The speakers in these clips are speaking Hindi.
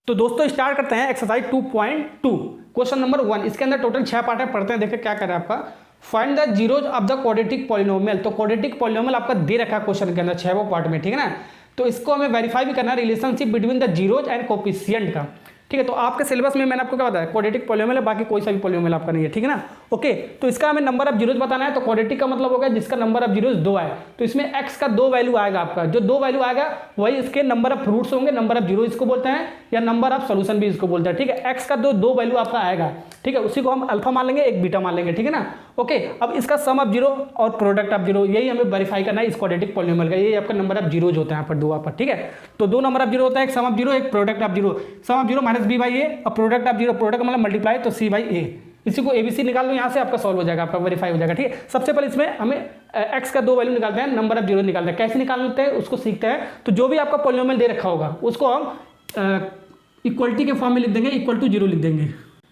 तो दोस्तों स्टार्ट करते हैं एक्सरसाइज 2.2 क्वेश्चन नंबर 1। इसके अंदर टोटल 6 पार्ट है, पढ़ते हैं देखें क्या कर रहा है आपका। Find the zeros of the quadratic polynomial. तो क्वाड्रेटिक पॉलिनोमियल आपका दे रखा है क्वेश्चन के अंदर 6 पार्ट में, ठीक है ना। तो इसको हमें वेरीफाई भी करना है relationship between the zeros and coefficient का, ठीक है। तो आपके सिलेबस में मैंने आपको क्या बताया, क्वाड्रेटिक पॉलिनोमियल है, बाकी कोई सा भी पॉलिनोमियल आपका नहीं है, ठीक है ना। ओके, तो इसका हमें नंबर ऑफ जीरोज बताना है। तो क्वाड्रेटिक का मतलब होगा जिसका नंबर ऑफ जीरोज 2 आए, तो इसमें x का 2 वैल्यू आएगा आपका। जो 2 वैल्यू आएगा वही इसके नंबर ऑफ रूट्स होंगे, नंबर ऑफ जीरो इसको बोलते हैं, या नंबर ऑफ सोल्यूशन भी इसको बोलते हैं, ठीक है। x का 2 वैल्यू आपका आएगा, ठीक है, उसी को हम अल्फा मान लेंगे, एक बीटा मान लेंगे, ठीक है ना। ओके, अब इसका सम ऑफ जीरो और प्रोडक्ट ऑफ जीरो, यही हमें वेरीफाई करना है इस क्वाड्रेटिक पॉलिनोमियल का। ये आपका नंबर ऑफ जीरोज होता है यहाँ पर 2 पर, ठीक है। तो 2 नंबर ऑफ जीरो होता है, एक सम ऑफ जीरो, एक product of zero. Sum of zero minus B by A और प्रोडक्ट ऑफ जीरो, प्रोडक्ट मतलब मल्टीप्लाई, तो सी बाई ए। इसी को एबीसी निकाल लो, यहाँ से आपका सॉल्व हो जाएगा, आपका वेरीफाई हो जाएगा, ठीक है। सबसे पहले इसमें हमें एक्स का 2 वैल्यू निकालते हैं, नंबर ऑफ जीरो निकालते हैं। कैसे निकालते हैं उसको सीखते हैं। तो जो भी आपका पॉलिनोमियल दे रखा होगा उसको हम इक्वलिटी के फॉर्म में लिख देंगे, इक्वल टू जीरो लिख देंगे,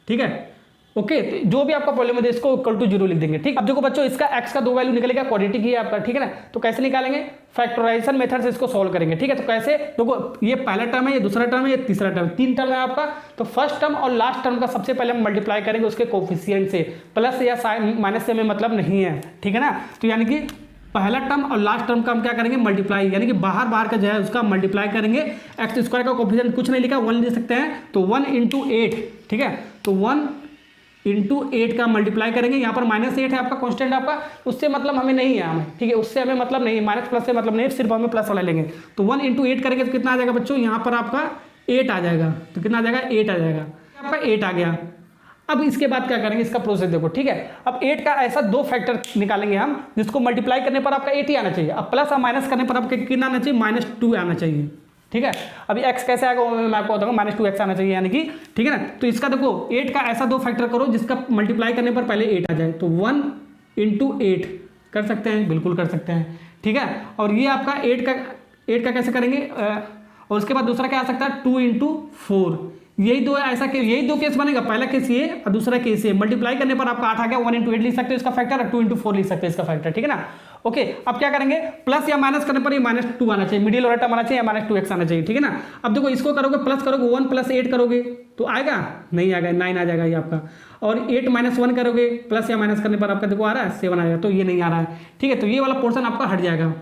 ठीक है। ओके, तो जो भी आपका पॉलिनोमियल है इसको इक्वल टू जीरो लिख देंगे, ठीक। अब देखो बच्चों, इसका x का 2 वैल्यू निकलेगा, क्वाड्रेटिक ही है आपका, ठीक है ना। तो कैसे निकालेंगे, फैक्टराइजेशन मेथड से इसको सॉल्व करेंगे, ठीक है। तो कैसे, देखो ये पहला टर्म है, ये दूसरा टर्म है, ये तीसरा टर्म, 3 टर्म है आपका। तो फर्स्ट टर्म और लास्ट टर्म का सबसे पहले हम मल्टीप्लाई करेंगे उसके कोफिशिएंट से, प्लस या माइनस से हमें मतलब नहीं है, ठीक है ना। तो यानी कि पहला टर्म और लास्ट टर्म का हम क्या करेंगे, मल्टीप्लाई, यानी कि बाहर का जो है उसका मल्टीप्लाई करेंगे। एक्स स्क्वायर का कोफिशिएंट कुछ नहीं लिखा, 1 ले सकते हैं, तो 1 × 8, ठीक है। तो 1 × 8 का मल्टीप्लाई करेंगे। यहाँ पर -8 है आपका कांस्टेंट आपका, उससे मतलब हमें नहीं है, हमें, ठीक है, उससे हमें मतलब नहीं, माइनस प्लस से मतलब नहीं, सिर्फ हमें प्लस वाला लेंगे। तो 1 × 8 करेंगे तो कितना आ जाएगा बच्चों, यहाँ पर आपका 8 आ जाएगा। तो कितना आ जाएगा, 8 आ जाएगा, आपका 8 आ गया। अब इसके बाद क्या करेंगे, इसका प्रोसेस देखो, ठीक है। अब 8 का ऐसा 2 फैक्टर निकालेंगे हम जिसको मल्टीप्लाई करने पर आपका 8 ही आना चाहिए। अब प्लस और माइनस करने पर आपका कितना आना चाहिए, -2 आना चाहिए, ठीक है। अभी x कैसे आएगा मैं आपको बताऊंगा, -2x आना चाहिए यानी कि, ठीक है ना। तो इसका देखो 8 का ऐसा 2 फैक्टर करो जिसका मल्टीप्लाई करने पर पहले 8 आ जाए। तो 1 × 8 कर सकते हैं, बिल्कुल कर सकते हैं, ठीक है। और ये आपका 8 का कैसे करेंगे, और उसके बाद दूसरा क्या आ सकता है, 2 × 4। यही दो केस बनेगा, पहला केस ये और दूसरा केस ये। मल्टीप्लाई करने पर आपका 8 आ गया, 1 × 8 लिख सकते हो इसका फैक्टर, और 2 × 4 लिख सकते हैं इसका फैक्टर, ठीक है ना। ओके, अब क्या करेंगे, प्लस या माइनस करने पर ये -2 आना चाहिए, मिडिल वाला टर्म आना चाहिए, या -2x आना चाहिए, ठीक है ना। अब देखो इसको करोगे, प्लस करोगे, 1 + 8 करोगे तो आएगा, नहीं आएगा, 9 आ जाएगा ये आपका। और 8 - 1 करोगे, प्लस या माइनस करने पर आपका देखो आ रहा है 7 आएगा, तो ये नहीं आ रहा है, ठीक है। तो ये वाला पोर्शन आपका हट जाएगा।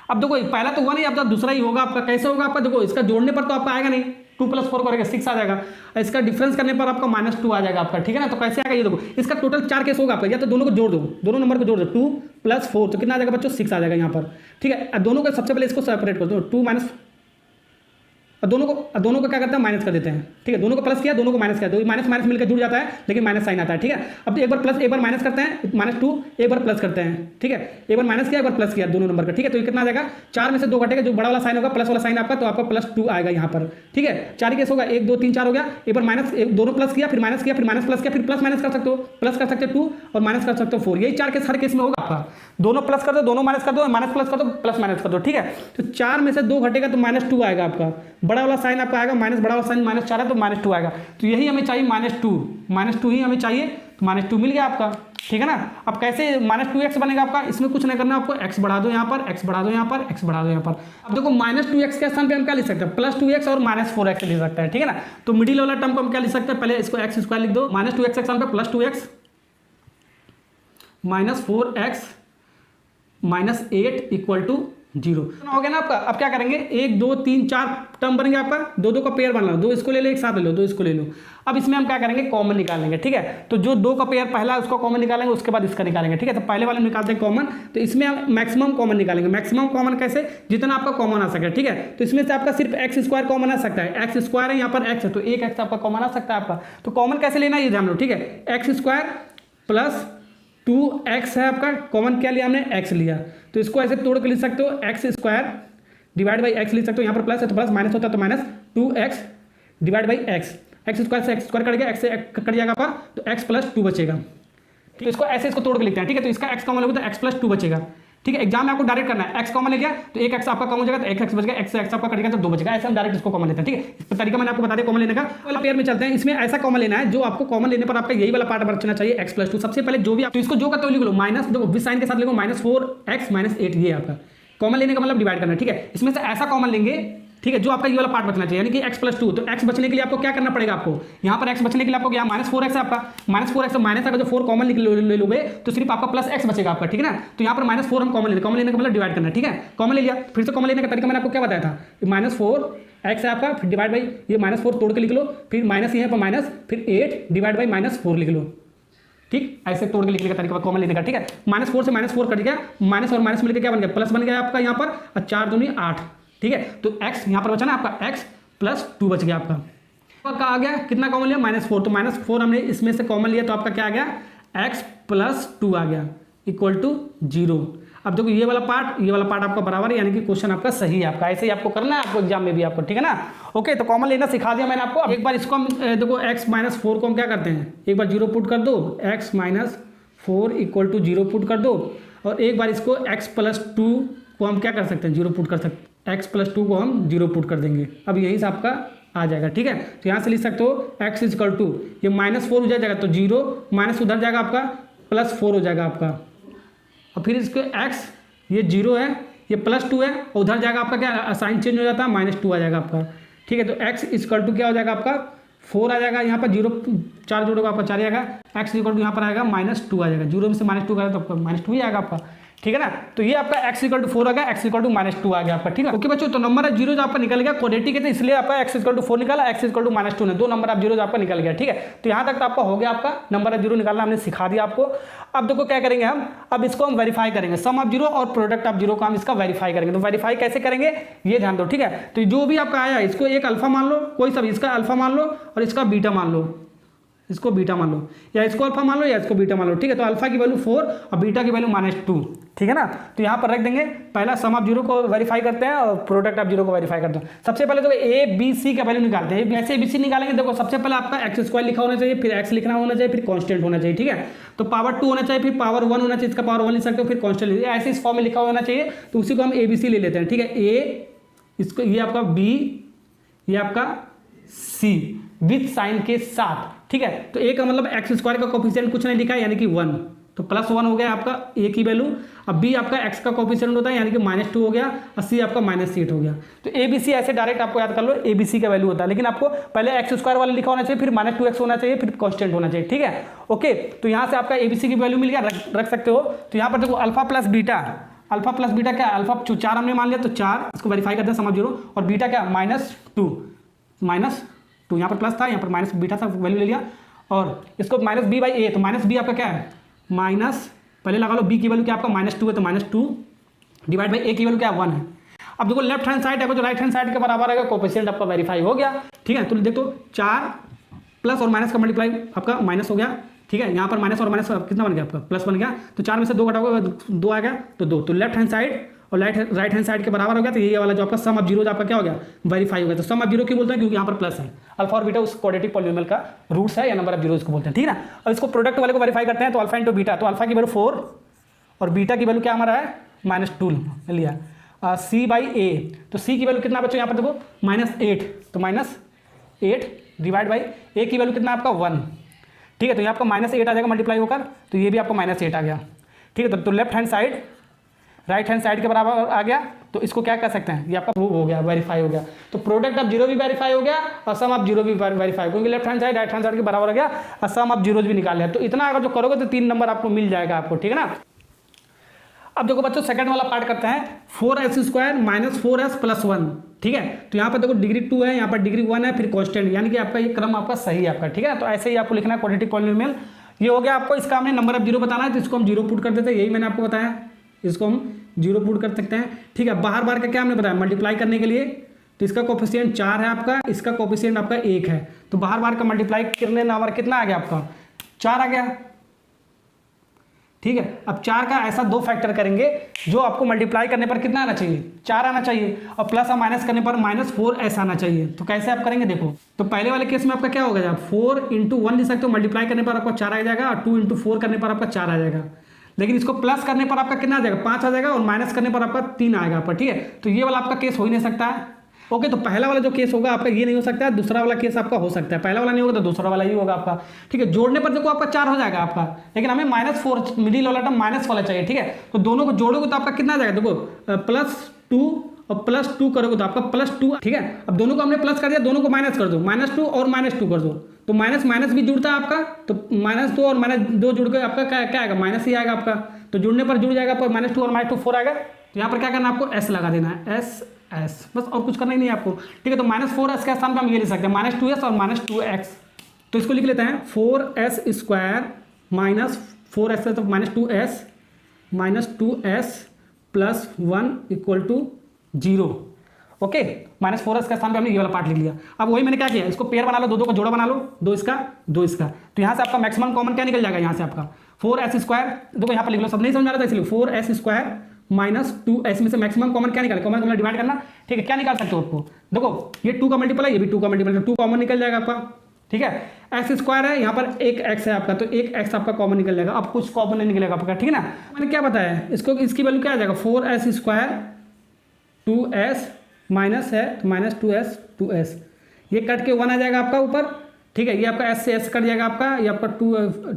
अब देखो पहला तो 1 ही, अब दूसरा ही होगा आपका। कैसे होगा आपका, देखो इसका जोड़ने पर तो आपका आएगा नहीं, 2 + 4 करेगा 6 आ जाएगा। इसका डिफरेंस करने पर आपका -2 आ जाएगा आपका, ठीक है ना। तो कैसे आएगा ये देखो, इसका टोटल 4 केस होगा आपका। या तो दोनों को जोड़ दो, दोनों नंबर को जोड़ दो, 2 + 4 तो कितना आ जाएगा बच्चों, 6 आ जाएगा यहाँ पर, ठीक है। अब दोनों को सबसे पहले इसको सेपरेट कर दो, 2 माइनस, दोनों को क्या करते हैं, माइनस कर देते हैं, ठीक है। दोनों को प्लस किया, दोनों को माइनस किया, तो माइनस माइनस मिलकर जुड़ जाता है, लेकिन माइनस साइन आता है, ठीक है। अब एक बार प्लस एक बार माइनस करते हैं, -2, एक बार प्लस करते हैं, ठीक है। एक बार माइनस किया, एक बार प्लस किया, दोनों नंबर का, ठीक है। तो ये कितना आ जाएगा, 4 में से 2 घटेगा, जो बड़ा वाला साइन होगा, प्लस वाला साइन आपका, तो आपका +2 आएगा यहाँ पर, ठीक है। 4 केस होगा, 1 2 3 4 हो गया। एक बार माइनस, दोनों प्लस किया, फिर माइनस किया, फिर माइनस प्लस किया, फिर प्लस माइनस कर सकते हो, प्लस कर सकते हो 2 और माइनस कर सकते हो 4। यही 4 केस हर केस में होगा आपका। दोनों प्लस कर दो, दोनों माइनस कर दो, माइनस प्लस कर दो, प्लस माइनस कर दो, ठीक है। तो 4 में से 2 घटेगा तो -2 आएगा आपका, बड़ा वाला साइन आपका आएगा, माइनस बड़ा वाला साइन -4 है तो -2 आएगा। तो यही हमें चाहिए, -2 ही हमें चाहिए, तो -2 मिल गया आपका, ठीक है ना। अब कैसे -2x बनेगा आपका, इसमें कुछ नहीं करना आपको, x बढ़ा दो यहाँ पर, x बढ़ा दो यहाँ पर, x बढ़ा दो यहाँ पर। अब देखो -2x के स्थान पे हम क्या लिख सकते हैं, +2x और -4x लिख सकते हैं, ठीक है ना। तो मिडिल वाला टर्म को हम क्या लिख सकते हैं, पहले इसको x² लिख दो, -2x के स्थान पे +2x -4x -8 = 0 हो गया ना आपका। अब क्या करेंगे, 1 2 3 4 टर्म बनेंगे आपका, 2 का पेयर बना लो, 2 इसको ले लो, एक साथ ले लो, 2 इसको ले लो। अब इसमें हम क्या करेंगे, कॉमन निकालेंगे, ठीक है। तो जो 2 का पेयर पहला है उसको कॉमन निकालेंगे, उसके बाद इसका निकालेंगे, ठीक है। तो पहले वाले निकालते हैं कॉमन, तो इसमें हम मैक्सिमम कॉमन निकालेंगे। मैक्सिमम कॉमन कैसे, जितना आपका कॉमन आ सके, ठीक है। तो इसमें से आपका सिर्फ x² कॉमन आ सकता है, x² है यहाँ पर, x है तो एक x आपका कॉमन आ सकता है आपका। तो कॉमन कैसे लेना ये जान लो, ठीक है। x² + 2x है आपका, कॉमन क्या लिया हमने, x लिया, तो इसको ऐसे तोड़ के लिख सकते हो, x² / x लिख सकते हो। यहाँ पर प्लस है तो प्लस, माइनस होता है तो माइनस, 2x / x, x² से x² कट गया, x से कट जाएगा आपका, तो x + 2 बचेगा। तो इसको ऐसे इसको तोड़ के लिखते हैं, ठीक है। तो इसका x कॉमन होगा तो x + 2 बचेगा, ठीक है। एग्जाम में आपको डायरेक्ट करना है, x कॉमन ले गया तो एक x आपका कॉमन हो जाएगा, तो एक x बच गया, x से x आपका कट गया तो 2 बचेगा। ऐसे हम डायरेक्ट इसको कॉमन लेते हैं, ठीक है। इस तरीका मैंने आपको बता दिया कॉमन लेने का। वाला पेयर में चलते हैं, इसमें ऐसा कॉमन लेना है जो आपको कॉमन लेने पर आपका यही वाला पार्ट बचना चाहिए, x + 2। सबसे पहले जो भी आप, तो इसको जो करते हो लिख लो, माइनस, देखो विद साइन के साथ लिखो, -4x - 8, ये आपका कॉमन लेने का मतलब डिवाइड करना, ठीक है। इसमें से ऐसा कॉमन लेंगे, ठीक है, जो आपका ये वाला पार्ट बचना चाहिए, यानी कि x + 2। तो x बचने के लिए आपको क्या करना पड़ेगा, आपको यहाँ पर x बचने के लिए आपको क्या -4x है आपका, -4x, तो माइनस अगर जो 4 कॉमन ले लोगे तो सिर्फ आपका प्लस x बचेगा आपका, ठीक है ना। तो यहाँ पर -4 हम कॉमन लेने का मतलब डिवाइड करना, ठीक है, कॉमन ले लिया। फिर से कॉमन लेने का तरीका मैंने आपको क्या बताया था, -4x है आपका, फिर डिवाइड बाई ये -4 तोड़ के लिख लो, फिर माइनस यहाँ पर माइनस, फिर 8 डिवाइड बाई -4 लिख लो, ठीक, ऐसे तोड़ के लिखने का तरीका कॉमन लेने का, ठीक है। -4 से -4 कट गया, माइनस और माइनस मिलकर क्या बन गया, प्लस बन गया आपका यहाँ पर, और 4 दूनी 8, ठीक है। तो x यहाँ पर बचा ना आपका, x + 2 बच गया आपका आ गया, कितना कॉमन लिया, -4, तो -4 हमने इसमें से कॉमन लिया तो आपका क्या आ गया, x + 2 आ गया इक्वल टू 0। अब देखो ये वाला पार्ट आपका बराबर है, यानी कि क्वेश्चन आपका सही है आपका, ऐसे ही आपको करना है आपको एग्जाम में भी आपको, ठीक है ना। ओके, तो कॉमन लेना सिखा दिया मैंने आपको। एक बार इसको हम देखो x - 4 को हम क्या करते हैं, एक बार 0 पुट कर दो, x - 4 इक्वल टू 0 पुट कर दो, और एक बार इसको x + 2 को हम क्या कर सकते हैं, 0 पुट कर सकते हैं, x + 2 को हम 0 पुट कर देंगे। अब यही से आपका आ जाएगा, ठीक है। तो यहाँ से लिख सकते हो x = ये -4 हो जाएगा तो 0, माइनस उधर जाएगा आपका, +4 हो जाएगा आपका, और फिर इसके x ये 0 है, ये +2 है, और उधर जाएगा आपका क्या, साइन चेंज हो जाता है, -2 आ जाएगा आपका, ठीक है। तो x = क्या हो जाएगा आपका, 4 आ जाएगा, यहाँ पर 0 4 जोड़ोगे आपका 4 आएगा, x = यहाँ पर आएगा -2 आ जाएगा, 0 में से -2 करेगा तो आपका -2 ही आएगा आपका, ठीक है ना। तो ये आपका x = 4 आ गया, x = -2 आ गया आपका, ठीक है। ओके बच्चों, तो नंबर 0 जो आपका निकल गया, क्वाड्रेटिक है तो इसलिए आपका x = 4 निकाला, x = -2 ने 2 नंबर आप 0 आपका निकल गया, ठीक है। तो यहाँ तक तो आपका हो गया, आपका नंबर 0 निकालना हमने सिखा दिया आपको। अब देखो क्या करेंगे हम, अब इसको हम वेरीफाई करेंगे, सम ऑफ 0 और प्रोडक्ट ऑफ 0 को हम इसका वेरीफाई करेंगे। तो वेरीफाई कैसे करेंगे ये ध्यान दो, ठीक है। तो जो भी आपका आया इसको एक अल्फा मान लो, कोई सब इसका अल्फा मान लो और इसका बीटा मान लो, इसको बीटा मान लो, या इसको अल्फा मान लो या इसको बीटा मान लो, ठीक है। तो अल्फा की वैल्यू 4 और बीटा की वैल्यू -2, ठीक है ना। तो यहाँ पर रख देंगे, पहला सम ऑफ 0 को वेरीफाई करते हैं और प्रोडक्ट ऑफ 0 को वेरीफाई करते हैं। सबसे पहले तो ए बी सी का वैल्यू निकालते हैं, ऐसे ABC निकालेंगे। देखो सबसे पहले आपका x² लिखा होना चाहिए, फिर x लिखना होना चाहिए, फिर कांस्टेंट होना चाहिए, ठीक है। तो पावर 2 होना चाहिए, फिर पावर 1 होना चाहिए, इसका पावर 1 लिख सकते हो, फिर कांस्टेंट लिखिए, ऐसे इस फॉर्म में लिखा होना चाहिए। तो उसी को हम ABC ले लेते हैं, ठीक है। ए इसको, ये आपका B, ये आपका C विथ साइन के साथ, ठीक है। तो ए का मतलब x² का कोफिशिएंट कुछ नहीं लिखा है, यानी कि 1, तो +1 हो गया आपका ए की वैल्यू। अब b आपका x का कोफिशिएंट होता है, यानी कि -2 हो गया, और c आपका -8 हो गया। तो ABC ऐसे डायरेक्ट आपको याद कर लो, ABC का वैल्यू होता है, लेकिन आपको पहले x² वाला लिखा होना चाहिए, फिर -2x होना चाहिए, फिर कांस्टेंट होना चाहिए, ठीक है। ओके, तो यहाँ से आपका ABC की वैल्यू मिल गया, रख सकते हो। तो यहाँ पर देखो अल्फा प्लस बीटा क्या, अल्फा 4 हमने मान लिया, तो 4 इसको वेरीफाई करते हैं, समझ 0, और बीटा क्या -2 यहाँ पर प्लस था, यहाँ पर माइनस बीटा था, वैल्यू ले लिया, और इसको -b/a, तो -b आपका क्या है, माइनस, पहले लगा लो b की वैल्यू क्या आपका -2 है, तो -2 डिवाइड बाई a की वैल्यू क्या 1 है। अब देखो लेफ्ट हैंड साइड है, जो राइट हैंड साइड के बराबर है, कोफिशिएंट आपका वेरीफाई हो गया, ठीक है। तो देखो 4 प्लस और माइनस का मल्टीप्लाई आपका माइनस हो गया, ठीक है। यहाँ पर माइनस और माइनस कितना बन गया आपका, प्लस बन गया। तो 4 में से 2 घटाओगे 2 आ गया, तो 2, तो लेफ्ट हैंड साइड और राइट हैंड साइड के बराबर हो गया। तो ये वाला जो आपका सम ऑफ 0 आपका क्या हो गया, वेरीफाई हो गया। तो सम ऑफ 0 क्यों बोलते हैं, क्योंकि यहाँ पर प्लस है, अल्फा और बीटा उस क्वाड्रेटिक पॉलिनोमियल का रूट्स है, या नंबर ऑफ 0 इसको बोलते हैं, ठीक है ना। और इसको प्रोडक्ट वाले को वेरीफाई करते हैं, तो अल्फा इंटू बीटा, तो अल्फा की वैल्यू 4 और बीटा की वैल्यू क्या हमारा है, -2 लिया, c/a, तो c की वैल्यू कितना बच्चों यहाँ पर देखो -8, तो -8 डिवाइड बाई a की वैल्यू कितना आपका 1, ठीक है। तो ये आपका -8 आ जाएगा मल्टीप्लाई होकर, तो ये भी आपका -8 आ गया, ठीक है। तो left hand side right hand side के बराबर आ गया, तो इसको क्या कर सकते हैं, ये आपका प्रूव हो गया, वेरीफाई हो गया। तो प्रोडक्ट ऑफ 0 भी वेरीफाई हो गया और सम ऑफ 0 भी वेरीफाई, क्योंकि left hand side right hand side के बराबर हो गया और सम ऑफ 0 भी निकाल लिया। तो इतना अगर जो करोगे तो 3 नंबर आपको मिल जाएगा आपको, ठीक है ना। अब देखो बच्चों सेकंड वाला पार्ट करते हैं, 4s² - 4s + 1, ठीक है। तो यहाँ पर देखो डिग्री 2 है, यहाँ पर डिग्री 1 है, फिर कांस्टेंट, यानी कि आपका ये क्रम आपका सही है आपका, ठीक है। तो ऐसे ही आपको लिखना है क्वाड्रेटिक पॉलिनोमियल, ये हो गया आपको। इसका हमने नंबर ऑफ 0 बताना है, तो इसको हम 0 पुट कर देते हैं, यही मैंने आपको बताया, इसको हम 0 पुट कर सकते हैं, ठीक है। बाहर बार का क्या हमने बताया, मल्टीप्लाई करने के लिए, तो इसका कोफिशिएंट 4 है आपका, इसका कोफिशिएंट आपका 1 है, तो बाहर बार का मल्टीप्लाई करने नंबर कितना आ गया आपका, 4 आ गया, ठीक है। अब 4 का ऐसा 2 फैक्टर करेंगे जो आपको मल्टीप्लाई करने पर कितना आना चाहिए, 4 आना चाहिए, और प्लस और माइनस करने पर -4s आना चाहिए। तो कैसे आप करेंगे देखो, तो पहले वाले केस में आपका क्या होगा, 4 × 1 लिख सकते हो, मल्टीप्लाई करने पर आपका 4 आ जाएगा, और 2 × 4 करने पर आपका 4 आ जाएगा। लेकिन इसको प्लस करने पर आपका कितना आ जाएगा, 5 आ जाएगा, और माइनस करने पर आपका 3 आएगा आपका, ठीक है। तो ये वाला आपका केस हो ही नहीं सकता है। ओके, तो पहला वाला जो केस होगा आपका ये नहीं हो सकता है, दूसरा वाला केस आपका हो सकता है, पहला वाला नहीं होगा तो दूसरा वाला ही होगा आपका, ठीक है। जोड़ने पर देखो आपका 4 हो जाएगा आपका, लेकिन हमें -4 मिडिल वाला टर्म माइनस वाला चाहिए, ठीक है। तो दोनों को जोड़ोगे तो आपका कितना आ जाएगा देखो, +2 और +2 करोगे तो आपका +2, ठीक है। अब दोनों को हमने प्लस कर दिया, दोनों को माइनस कर दो, -2 और -2 कर दो, तो माइनस माइनस भी जुड़ता है आपका, तो -2 और -2 जुड़ के आपका क्या आएगा, माइनस ही आएगा आपका। तो जुड़ने पर जुड़ जाएगा आपका -2 और -2 4 आएगा। तो यहाँ पर क्या करना है आपको, S लगा देना है, S बस, और कुछ करना ही नहीं है आपको, ठीक है। तो -4S के स्थान पर हम ये ले सकते हैं -2S और -2x। तो इसको लिख लेते हैं 4s स्क्वायर माइनस 4s तो -2s plus 1 equal to 0। Okay, -4s का स्थान पे हमने ये वाला पार्ट लिख लिया। अब वही मैंने क्या किया, इसको पेयर बना लो, दो का जोड़ा बना लो, 2 इसका 2 इसका। तो यहाँ से आपका मैक्सिमम कॉमन क्या निकल जाएगा, यहाँ से आपका 4s स्क्वायर, देखो यहाँ पर लिख लो, सब नहीं समझ आ रहा था इसलिए 4s स्क्वायर -2s में से मैक्सिमम कॉमन क्या निकाले, कॉमन डिवाइड करना, ठीक है। क्या निकाल सकते हो आपको, देखो ये 2 का मल्टीपल है, ये भी 2 का मल्टीपल है, 2 कॉमन निकल जाएगा आपका, ठीक है। एक्स स्क्वायर है, यहाँ पर एक एक्स है आपका, तो एक एक्स आपका कॉमन निकल जाएगा। अब कुछ कॉमन नहीं निकलेगा आपका, ठीक है ना। मैंने क्या बताया इसको, इसकी वैल्यू क्या आ जाएगा, 4s स्क्वायर 2s माइनस है तो -2s 2s, ये कट के 1 आ जाएगा आपका ऊपर, ठीक है। ये आपका s से s कट जाएगा आपका, ये आपका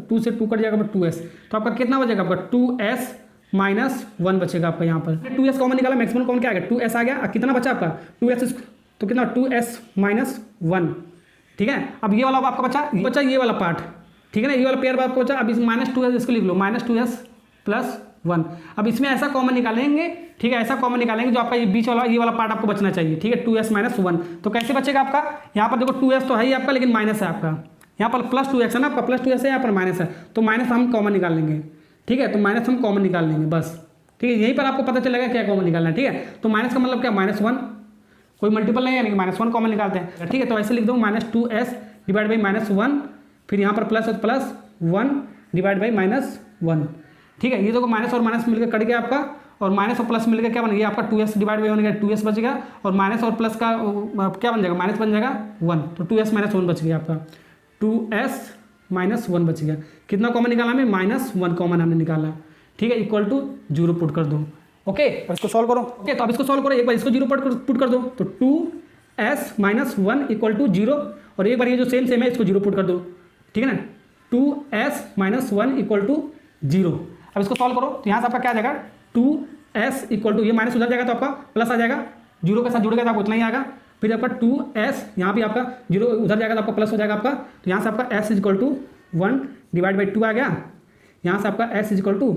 2 से 2 कट जाएगा 2s, तो आपका कितना बचेगा आपका 2s -1 बचेगा आपका। यहाँ पर 2s कॉमन निकाला, मैक्सिमम कॉमन क्या आ गया 2s आ गया, कितना बचा आपका 2s, तो कितना 2s -1, ठीक है। अब ये वाला आपका बचा ये वाला पार्ट, ठीक है ना, ये वाला पेयर आपको बचा। अब इस -2s इसको लिख लो, -2s + 1। अब इसमें ऐसा कॉमन निकालेंगे, ठीक है, ऐसा कॉमन निकालेंगे जो आपका ये बीच वाला ये वाला पार्ट आपको बचना चाहिए, ठीक है, 2s -1। तो कैसे बचेगा आपका, यहाँ पर देखो 2s तो है ही आपका, लेकिन माइनस है आपका, यहाँ पर +2x है ना आपका, +2s है, यहाँ पर माइनस है, तो माइनस हम कॉमन निकाल लेंगे, ठीक है। तो माइनस हम कॉमन निकाल लेंगे बस, ठीक है। यहीं पर आपको पता चलेगा क्या कॉमन निकालना है, ठीक है। तो माइनस का मतलब क्या, -1, कोई मल्टीपल नहीं है, यानी कि -1 कॉमन निकालते हैं, ठीक है। तो ऐसे लिख दो -2s डिवाइड बाई -1, फिर यहाँ पर +1 डिवाइड बाई -1, ठीक है। ये देखो माइनस और माइनस मिलकर कट गया आपका, और माइनस और प्लस मिलकर क्या बन गया आपका 2s डिवाइड बाई 1 गया, 2s बच गया, और माइनस और प्लस का क्या बन जाएगा, माइनस बन जाएगा 1, तो 2s -1 बच गया आपका, 2s -1 बच गया। कितना कॉमन निकाला हमें, -1 कॉमन हमने निकाला, ठीक है, इक्वल टू 0 पुट कर दो। ओके, और इसको सॉल्व करो। ओके, तो अब इसको सॉल्व करो, एक बार इसको 0 पुट कर दो, तो 2s -1 इक्वल टू 0, और एक बार ये जो सेम है इसको 0 पुट कर दो, ठीक है ना, 2s -1 इक्वल टू 0। अब इसको सॉल्व करो, तो यहाँ से आपका क्या आ जाएगा, 2s इक्वल टू, ये माइनस उधर जाएगा तो आपका प्लस आ जाएगा, 0 के साथ जुड़ गया तो आपको उतना ही आएगा, फिर आपका 2s यहाँ भी आपका 0 उधर जाएगा तो आपका प्लस हो जाएगा आपका, तो यहाँ से आपका s equal to 1 divide by 2 आ गया, यहाँ से आपका s equal to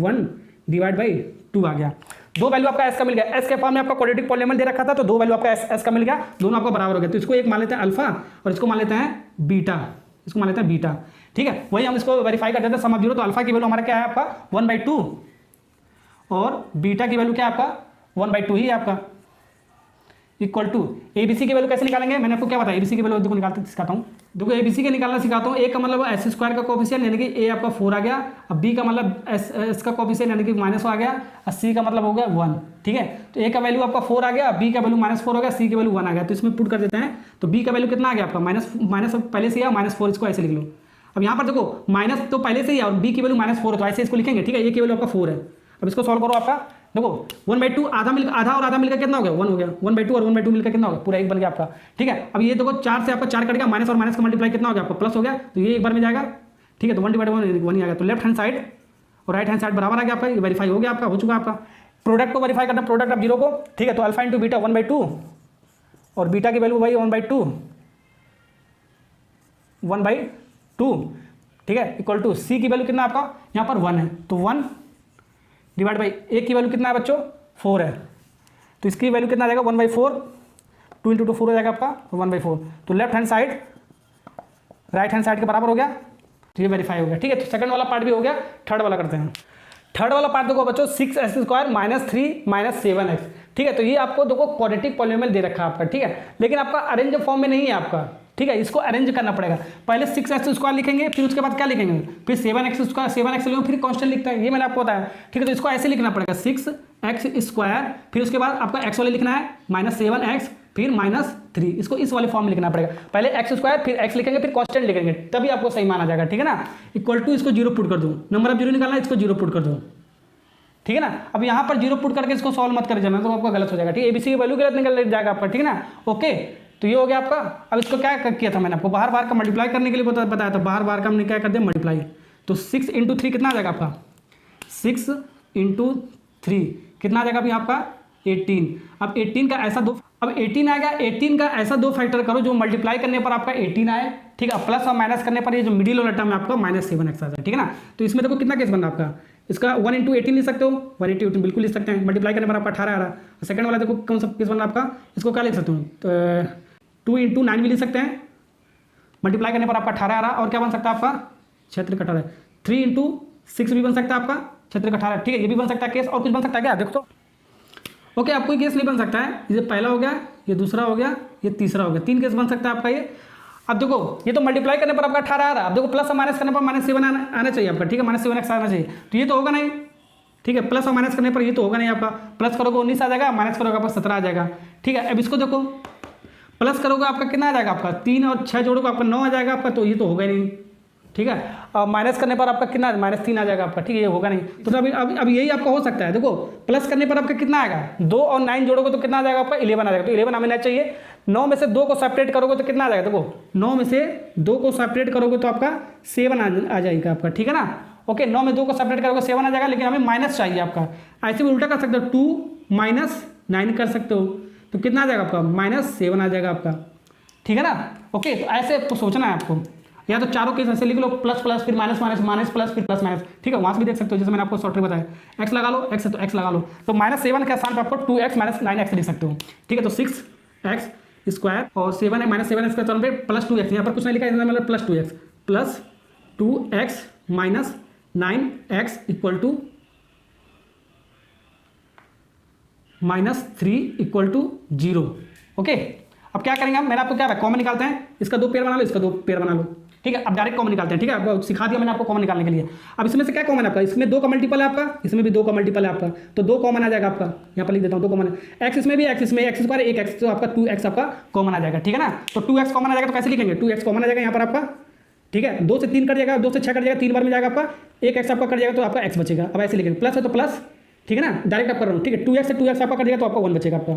1 divide by 2 आ गया। दो वैल्यू आपका s का मिल गया, s के फॉर्म में आपका क्वाड्रेटिक पॉलीनोमियल दे रखा था, तो दो वैल्यू आपका s का मिल गया, दोनों आपका बराबर हो गया। तो इसको एक मान लेते हैं अल्फा और इसको मान लेते हैं बीटा, इसको मान लेते हैं बीटा, ठीक है। वही हम इसको वेरीफाई करते थे सम ऑफ 0, तो अल्फा की वैल्यू हमारा क्या है आपका 1/2 और बीटा की वैल्यू क्या है आपका 1/2 ही है आपका, इक्वल टू एबीसी की वैल्यू कैसे निकालेंगे, मैंने आपको क्या बताया, एबीसी की वैल्यू देखो निकालते सिखाता हूँ, देखो एबीसी के निकालना सिखाता हूँ। ए का मतलब एस स्क्वायर का कोफिशिएंट यानी कि ए आपका 4 आ गया, अब बी का मतलब एस का कोफिशिएंट यानी कि -1 आ गया, और सी का मतलब हो गया 1, ठीक है। तो ए का वैल्यू आपका 4 आ गया, बी का वैल्यू -4 हो गया, सी की वैल्यू 1 आ गया, तो इसमें पुट कर देते हैं। तो बी का वैल्यू कितना आ गया आपका माइनस पहले से है, -4, इसको ऐसे लिख लो। अब यहाँ पर देखो माइनस तो पहले से ही है और बी की वैल्यू -4 है, तो ऐसे इसको लिखेंगे, ठीक है। ए की वैल्यू आपका 4 है। अब इसको सॉल्व करो, आपका देखो 1/2 आधा और आधा मिलकर कितना हो गया 1 हो गया, 1/2 और 1/2 मिलकर कितना हो गया, पूरा 1 बन गया आपका, ठीक है। अब ये देखो 4 से आपका 4 कट गया, माइनस और माइनस का मल्टीप्लाई कितना हो गया आपका प्लस हो गया, तो ये एक बार में जाएगा, ठीक है। तो 1/1 1 ही आ गया, तो लेफ्ट हैंड साइड और राइट हैंड साइड बराबर आ गया आपका, ये वेरीफाई हो गया आपका, हो चुका आपका। प्रोडक्ट को वेरीफाई करना, प्रोडक्ट ऑफ 0 को, ठीक है। तो अल्फा इंटू बीटा 1/2 और बीटा की वैल्यू वही 1/2, ठीक है, इक्वल टू सी की वैल्यू कितना आपका यहाँ पर 1 है, तो 1 डिवाइड बाई ए की वैल्यू कितना है बच्चों 4 है, तो इसकी वैल्यू कितना आ जाएगा 1/4, 2 × 2 4 हो जाएगा आपका 1/4। तो left hand side right hand side के बराबर हो गया, तो ये वेरीफाई हो गया, ठीक है। तो सेकंड वाला पार्ट भी हो गया, थर्ड वाला करते हैं। थर्ड वाला पार्ट देखो बच्चों 6s स्क्वायर -3 7x, ठीक है। तो ये आपको देखो क्वाड्रेटिक पॉलीनोमियल दे रखा है आपका, ठीक है, लेकिन आपका अरेंज फॉर्म में नहीं है आपका, ठीक है। इसको अरेंज करना पड़ेगा, पहले 6s स्क्वायर लिखेंगे, फिर उसके बाद क्या लिखेंगे, फिर 7x स्क्वायर 7x लिखेंगे, फिर कांस्टेंट लिखते हैं, ये मैंने आपको बताया, ठीक है। तो इसको ऐसे लिखना पड़ेगा 6x स्क्वायर, फिर उसके बाद आपका x वाले लिखना है -7x, फिर -3, इसको इस वाले फॉर्म में लिखना पड़ेगा, पहले x स्क्वायर फिर x लिखेंगे, फिर कांस्टेंट लिखेंगे, तभी आपको सही माना जाएगा, ठीक है ना। इक्वल टू इसको 0 पुट कर दो, नंबर ऑफ 0 निकालना है, इसको 0 पुट कर दो, ठीक है ना। अब यहाँ पर 0 पुट करके इसको सॉल्व मत कर जाना, तो आपका गलत हो जाएगा, ठीक है। एबीसी की वैल्यू गलत निकल जाएगा आपका, ठीक है ना। ओके, तो ये हो गया आपका। अब इसको क्या किया था मैंने आपको, बाहर बाहर का मल्टीप्लाई करने के लिए बताया था, बाहर बाहर का हमने क्या कर दिया मल्टीप्लाई, तो 6 × 3 कितना आ जाएगा आपका 6 × 3 कितना आ जाएगा अभी आपका 18। अब 18 का ऐसा दो, अब 18 आएगा, 18 का ऐसा दो फैक्टर करो जो मल्टीप्लाई करने पर आपका 18 आए, ठीक है, प्लस और माइनस करने पर ये जो मिडिल वाला टर्म है आपका -7x आ जाए, ठीक है ना। तो इसमें देखो कितना केस बना आपका, इसका 1 × 18 लिख सकते हो, 1 × 18 बिल्कुल लिख सकते हैं, मल्टीप्लाई करने पर आपका 18 आ रहा है। सेकंड वाला देखो कौन सा केस बना आपका, इसको क्या लिख सकते हो, तो 2 × 9 भी लिख सकते हैं, मल्टीप्लाई करने पर आपका 18 आ रहा है। और क्या बन सकता है आपका 6 × 18, 3 × 6 भी बन सकता है आपका 6 × 18, ठीक है, ये भी बन सकता है केस। और कुछ बन सकता है क्या, देखो तो ओके, आप कोई केस नहीं बन सकता है, ये पहला हो गया, ये दूसरा हो गया, ये तीसरा हो गया, 3 केस बन सकता है आपका ये। अब देखो ये तो मल्टीप्लाई करने पर आपका 18 आ रहा है, अब देखो प्लस और माइनस करने पर -7 आना चाहिए आपका, ठीक है, -7x आना चाहिए, तो ये तो होगा नहीं, ठीक है, प्लस और माइनस करने पर ये तो होगा नहीं आपका, प्लस करोगे 19 आ जाएगा, माइनस करोगे आपका 17 आ जाएगा, ठीक है। अब इसको देखो प्लस करोगे आपका कितना आ जाएगा, आपका 3 और 6 जोड़ोगे आपका 9 आ जाएगा आपका, तो ये तो होगा ही नहीं, ठीक है। और माइनस करने पर आपका कितना, -3 आ जाएगा आपका, ठीक है, ये होगा नहीं। तो अब यही आपका हो सकता है, देखो प्लस करने पर आपका कितना आएगा, 2 और 9 जोड़ोगे तो कितना आ जाएगा आपका 11 आ जाएगा, तो 11 हमें चाहिए। 9 में से 2 को सेपरेट करोगे तो कितना आ जाएगा, देखो 9 में से 2 को सेपरेट करोगे तो आपका 7 आ जाएगा आपका, ठीक है ना। ओके, 9 में 2 को सेपरेट करोगे 7 आ जाएगा, लेकिन हमें माइनस चाहिए आपका। ऐसे भी उल्टा कर सकते हो, 2 - 9 कर सकते हो, तो कितना आ जाएगा आपका -7 आ जाएगा आपका, ठीक है ना। ओके, तो ऐसे सोचना है आपको, या तो चारों केस ऐसे लिख लो, प्लस प्लस फिर माइनस माइनस माइनस प्लस फिर प्लस माइनस, ठीक है, वहाँ से भी देख सकते हो, जैसे मैंने आपको शॉर्ट ट्रिक बताया, x लगा लो, x है तो x लगा लो, तो -7 के स्थान पर आपको 2x - 9x लिख सकते हो, ठीक है। तो 6x² और 7 है, -7x के स्थान पर +2x, यहाँ पर कुछ नहीं लिखा है, मतलब +2x + 2x - 9x = -3 = 0। ओके, अब क्या करेंगे हम, मैंने आपको क्या कॉमन निकालते हैं, इसका 2 पेयर बना लो, इसका 2 पेयर बना लो, ठीक है। अब डायरेक्ट कॉमन निकालते हैं, ठीक है, अब सिखा दिया मैंने आपको कॉमन निकालने के लिए। अब इसमें से क्या कॉमन है आपका, इसमें 2 का मल्टीपल है आपका, इसमें भी 2 का मल्टीपल है आपका, तो 2 कॉमन आ जाएगा आपका, यहाँ पर लिख देता हूँ 2 कॉमन है, x इसमें भी, x इसमें x² 1x, तो आपका 2x आपका कॉमन आ जाएगा, ठीक है ना। तो 2x कॉमन आ जाएगा, तो कैसे लिखेंगे, 2x कॉमन आ जाएगा यहाँ पर आपका, ठीक है, 2 से 3 कट जाएगा, 2 से 6 कट जाएगा, 3 बार में जाएगा आपका, 1x आपका कट जाएगा तो आपका x बचेगा। अब ऐसे लिखेंगे, प्लस है तो प्लस, ठीक है ना, डायरेक्ट आप कर रहा हूँ, ठीक है, 2x से 2x आपका कट जाएगा तो आपका 1 बचेगा आपका,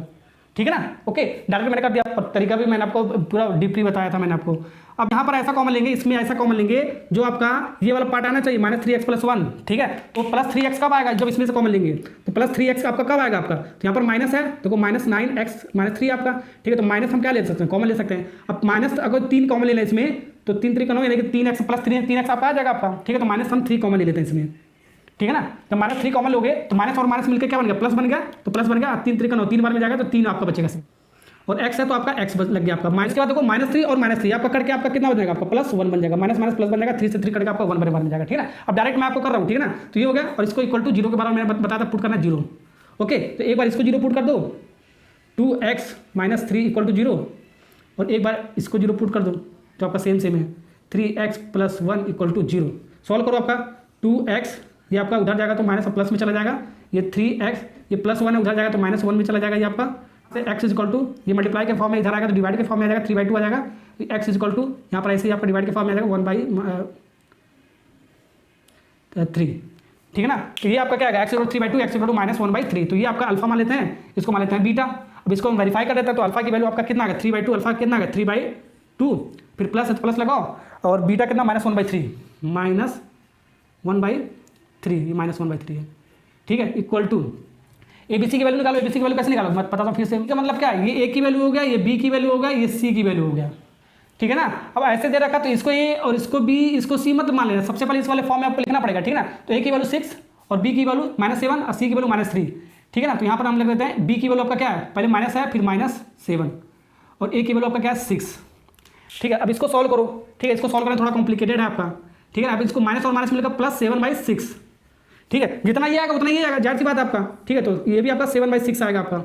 ठीक है ना। ओके, डायरेक्ट मैंने कर दिया, तरीका भी मैंने आपको पूरा डीपली बताया था मैंने आपको। अब यहाँ पर ऐसा कॉमन लेंगे, इसमें ऐसा कॉमन लेंगे जो आपका ये वाला पार्ट आना चाहिए, -3x + 1, ठीक है। तो +3x कब आएगा, जब इसमें से कॉमन लेंगे, तो +3x आपका कब आएगा आपका, तो यहाँ पर माइनस है, देखो -9x -3 आपका, ठीक है, तो माइनस हम क्या ले सकते हैं, कॉमन ले सकते हैं। अब माइनस अगर 3 कॉमन लेना है इसमें, तो 3 3 का 9 यानी कि 3x + 3x आपका आ जाएगा आपका, ठीक है, तो माइनस हम 3 कॉमन ले लेते हैं इसमें, ठीक है ना। तो -3 कॉमन लोगे तो माइनस और माइनस मिलकर क्या बन गया, प्लस बन गया, तो प्लस बन गया, 3 3 का 9 3 बार में जाएगा तो 3 आपका बचेगा, और x है तो आपका x लग गया आपका, माइनस के बाद देखो -3 और -3 आपका करके आपका कितना बन जाएगा, आपका +1 बन जाएगा, माइनस माइनस प्लस बन जाएगा, 3 से 3 करके आपका 1 बराबर बन जाएगा, ठीक है ना। अब डायरेक्ट मैं आपको कर रहा हूँ, ठीक है ना, तो ये हो गया, और इसको = 0 के बराबर मैंने बताया था, पुट करना 0। ओके, तो एक बार इसको 0 पुट कर दो, 2x - 3 = 0, और एक बार इसको 0 पुट कर दो तो आपका सेम है, 3x + 1 = 0। सॉल्व करो, आपका 2x ये आपका उधर जाएगा तो माइनस और प्लस में चला जाएगा, ये 3x ये +1 है, उधर जाएगा तो -1 में चला जाएगा, ये आपका x = ये मल्टीप्लाई के फॉर्म में इधर आएगा तो डिवाइड के फॉर्म में आ जाएगा, 3/2 आ जाएगा, x = यहाँ पर ऐसे ही आपका डिवाइड के फॉर्म में आ जाएगा 1/3, ठीक है ना। तो ये आपका क्या आएगा, x = 3/2, x = -1/3, तो ये आपका अल्फा मान लेते हैं, इसको मान लेते हैं बीटा। अब इसको हम वेरीफाई कर देते हैं, तो अल्फा की वैल्यू आपका कितना आ गया, 3/2, अल्फा कितना आ गया 3/2, फिर प्लस है तो प्लस लगाओ, और बीटा कितना -1/3, -1/3, ये -1/3 है, ठीक है, = ABC की वैल्यू निकालो। ABC की वैल्यू कैसे निकालो, मैं बताता हूँ फिर से, इसका मतलब क्या है, ये A की वैल्यू हो गया, ये B की वैल्यू हो गया, ये C की वैल्यू हो गया, ठीक है ना। अब ऐसे दे रखा तो इसको A और इसको B इसको C मत मान लेना, सबसे पहले इस वाले फॉर्म में आपको लिखना पड़ेगा, ठीक है ना। तो A की वैल्यू 6 और B की वैल्यू -7 और C की वैल्यू -3, ठीक है ना। तो यहाँ पर हम लिख देते हैं B की वैल्यू आपका क्या है, पहले माइनस है फिर -7, और A की वैल्यू आपका क्या है 6, ठीक है। अब इसको सॉल्व करो, ठीक है, इसको सॉल्व करना थोड़ा कॉम्प्लिकेटेड है आपका, ठीक है ना। अब इसको माइनस और माइनस मिलेगा +7/6, ठीक है, जितना ये आएगा उतना ही आएगा, जाहिर सी बात है आपका, ठीक है। तो ये भी आपका 7/6 आएगा आपका,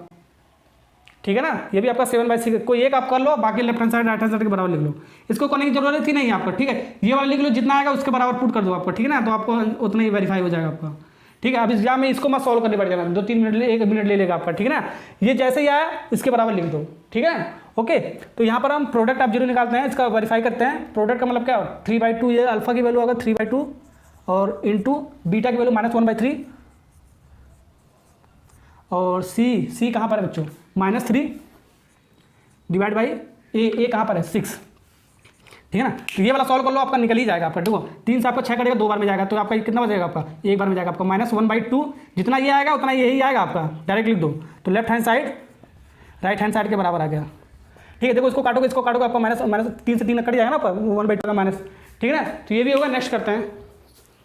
ठीक है ना, ये भी आपका 7/6, कोई एक आप कर लो, बाकी left hand side right hand side के बराबर लिख लो, इसको करने की जरूरत ही नहीं है आपको, ठीक है। ये वाला लिख लो, जितना आएगा उसके बराबर पुट कर दो आपको, ठीक है ना, तो आपको उतना ही वेरीफाई हो जाएगा आपका, ठीक है। अब इस में इसको मत सॉल्व करने पड़ जाएगा, 2-3 मिनट 1 मिनट ले लेगा आपका, ठीक है ना। ये जैसे ही आया इसके बराबर लिख दो, ठीक है। ओके, तो यहाँ पर हम प्रोडक्ट ऑफ 0 निकालते हैं, इसका वेरीफाई करते हैं। प्रोडक्ट का मतलब क्या, 3/2, ये अल्फा की वैल्यू होगा 3/2, और इंटू बीटा की वैल्यू -1/3, और सी कहाँ पर है बच्चों, -3 डिवाइड बाई ए कहाँ पर है 6, ठीक है ना। तो ये वाला सॉल्व कर लो, आपका निकल ही जाएगा आपका। देखो 3 से आपका 6 कटेगा, 2 बार में जाएगा, तो आपका कितना बचेगा आपका, एक बार में जाएगा आपका -1/2। जितना ये आएगा उतना यही आएगा आपका, डायरेक्ट लिख दो। तो left hand side right hand side के बराबर आ गया। ठीक है, देखो इसको काटोगे आपका -3 से 3 कट जाएगा ना आपका, 1/2 का माइनस। ठीक है ना, तो ये भी होगा। नेक्स्ट करते हैं,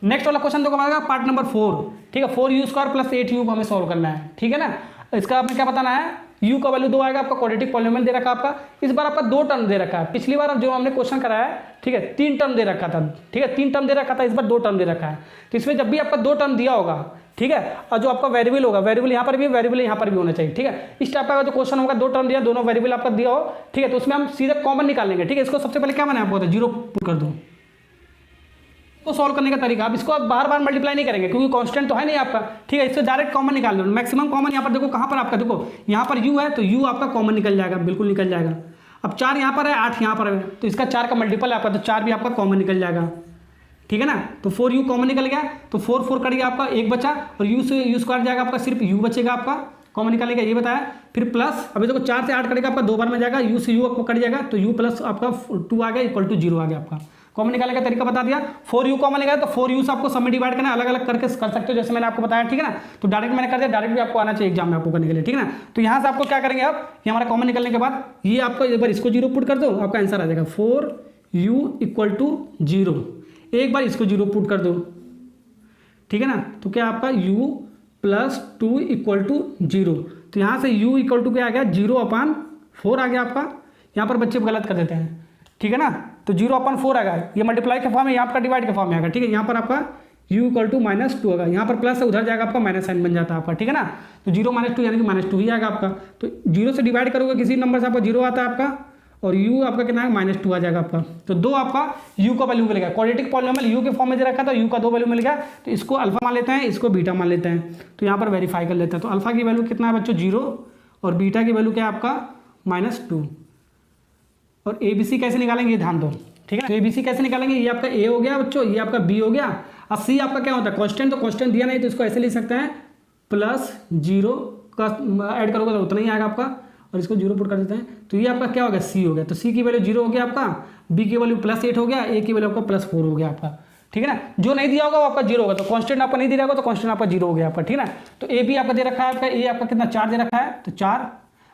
नेक्स्ट वाला क्वेश्चन देखो हमारा पार्ट नंबर 4। ठीक है, 4u² + 8u को हमें सॉल्व करना है। ठीक है ना, इसका आपने क्या बताना है, u का वैल्यू 2 आएगा आपका, क्वाड्रेटिक पॉलिनोमियल दे रखा है आपका। इस बार आपका 2 टर्म दे रखा है, पिछली बार जो हमने क्वेश्चन कराया है, ठीक है, 3 टर्म दे रखा था। ठीक है, 3 टर्म दे रखा था, इस बार 2 टर्म दे रखा है। तो इसमें जब भी आपका 2 टर्म दिया होगा, ठीक है, और जो आपका वेरिएबल होगा, वेरिएबल यहाँ पर भी, वेरिएबल यहाँ पर भी होना चाहिए। ठीक है, इस टाइप का जो क्वेश्चन होगा, 2 टर्म दिया, दोनों वेरिएबल आपका दिया हो, ठीक है, तो उसमें हम सीधे कॉमन निकालेंगे। ठीक है, इसको सबसे पहले क्या बनाया आपको, 0 पुट कर दो। तो सॉल्व करने का तरीका, अब इसको आप बार बार मल्टीप्लाई नहीं करेंगे क्योंकि कांस्टेंट तो है नहीं आपका। ठीक है, इससे डायरेक्ट कॉमन निकाल लो, मैक्सिमम कॉमन यहाँ पर देखो कहाँ पर आपका, देखो यहाँ पर u है तो u आपका कॉमन निकल जाएगा, बिल्कुल निकल जाएगा। अब 4 यहाँ पर है, 8 यहाँ पर है, तो इसका 4 का मल्टीपल है आपका, तो 4 भी आपका कॉमन निकल जाएगा। ठीक है ना, तो 4u कॉमन निकल गया, तो 4 कट गया आपका, 1 बचा, और u से u² जाएगा आपका, सिर्फ u बचेगा आपका, कॉमन निकालेगा, ये बताया। फिर प्लस, अभी देखो 4 से 8 कटेगा आपका, 2 बार में जाएगा, u से u आपको कट जाएगा, तो u प्लस आपका 2 आ गया, = 0 आ गया आपका। कॉमन निकालने का तरीका बता दिया। 4u कॉमन निकाला, तो 4u से आपको सब में डिवाइड करना है, अलग अलग करके कर सकते हो, जैसे मैंने आपको बताया। ठीक है ना, तो डायरेक्ट मैंने कर दिया, डायरेक्ट भी आपको आना चाहिए एग्जाम में आपको करने के लिए। ठीक है ना, तो यहाँ से आपको क्या करेंगे, अब ये हमारा कॉमन निकलने के बाद ये आपको एक बार इसको 0 पुट कर दो, आपका आंसर आ जाएगा 4u = 0। एक बार इसको 0 पुट कर दो, ठीक है ना, तो क्या आपका u + 2 = 0। तो यहाँ से u = क्या आ गया, 0/4 आ गया आपका। यहाँ पर बच्चे गलत कर देते हैं, ठीक है ना, तो 0/4 आएगा, ये मल्टीप्लाई के फॉर्म है, यहाँ आपका डिवाइड के फॉर्म में आएगा। ठीक है, यहाँ पर आपका u = -2 आएगा, यहाँ पर प्लस है, उधर जाएगा आपका माइनस साइन बन जाता है आपका। ठीक है ना, तो 0 - 2 यानी कि -2 ही आएगा आपका। तो 0 से डिवाइड करोगे किसी नंबर से आपका 0 आता है आपका, और u आपका कितना है, -2 आ जाएगा आपका। तो 2 आपका u का वैल्यू मिल गया, क्वाड्रेटिक पॉलिनोमियल u के फॉर्म में दे रखा था, u का 2 वैल्यू मिल गया, तो इसको अल्फा मान लेते हैं, इसको बीटा मान लेते हैं। तो यहाँ पर वेरीफाई कर लेते हैं, तो अल्फा की वैल्यू कितना है बच्चों, 0, और बीटा की वैल्यू क्या है आपका, -2। और ABC कैसे निकालेंगे, ये ध्यान दो। ठीक है, तो ABC कैसे निकालेंगे, ये आपका A हो गया बच्चों, ये आपका B हो गया, और C आपका क्या होता है, कांस्टेंट। तो कांस्टेंट दिया नहीं, तो इसको ऐसे लिख सकते हैं, +0 का ऐड करोगे तो उतना ही आएगा आपका, और इसको 0 पुट कर देते हैं, तो ये आपका क्या हो गया, C हो गया। तो C की वैल्यू 0 हो गया आपका, B की वैल्यू +8 हो गया, A की वैल्यू आपका +4 हो गया आपका। ठीक है ना, जो नहीं दिया होगा वो आपका 0 होगा, तो कांस्टेंट आपका नहीं दिया होगा तो कांस्टेंट आपका 0 हो गया आपका। ठीक है ना, तो A भी आपका दे रखा है आपका, A आपका कितना 4 दे रखा है, तो 4,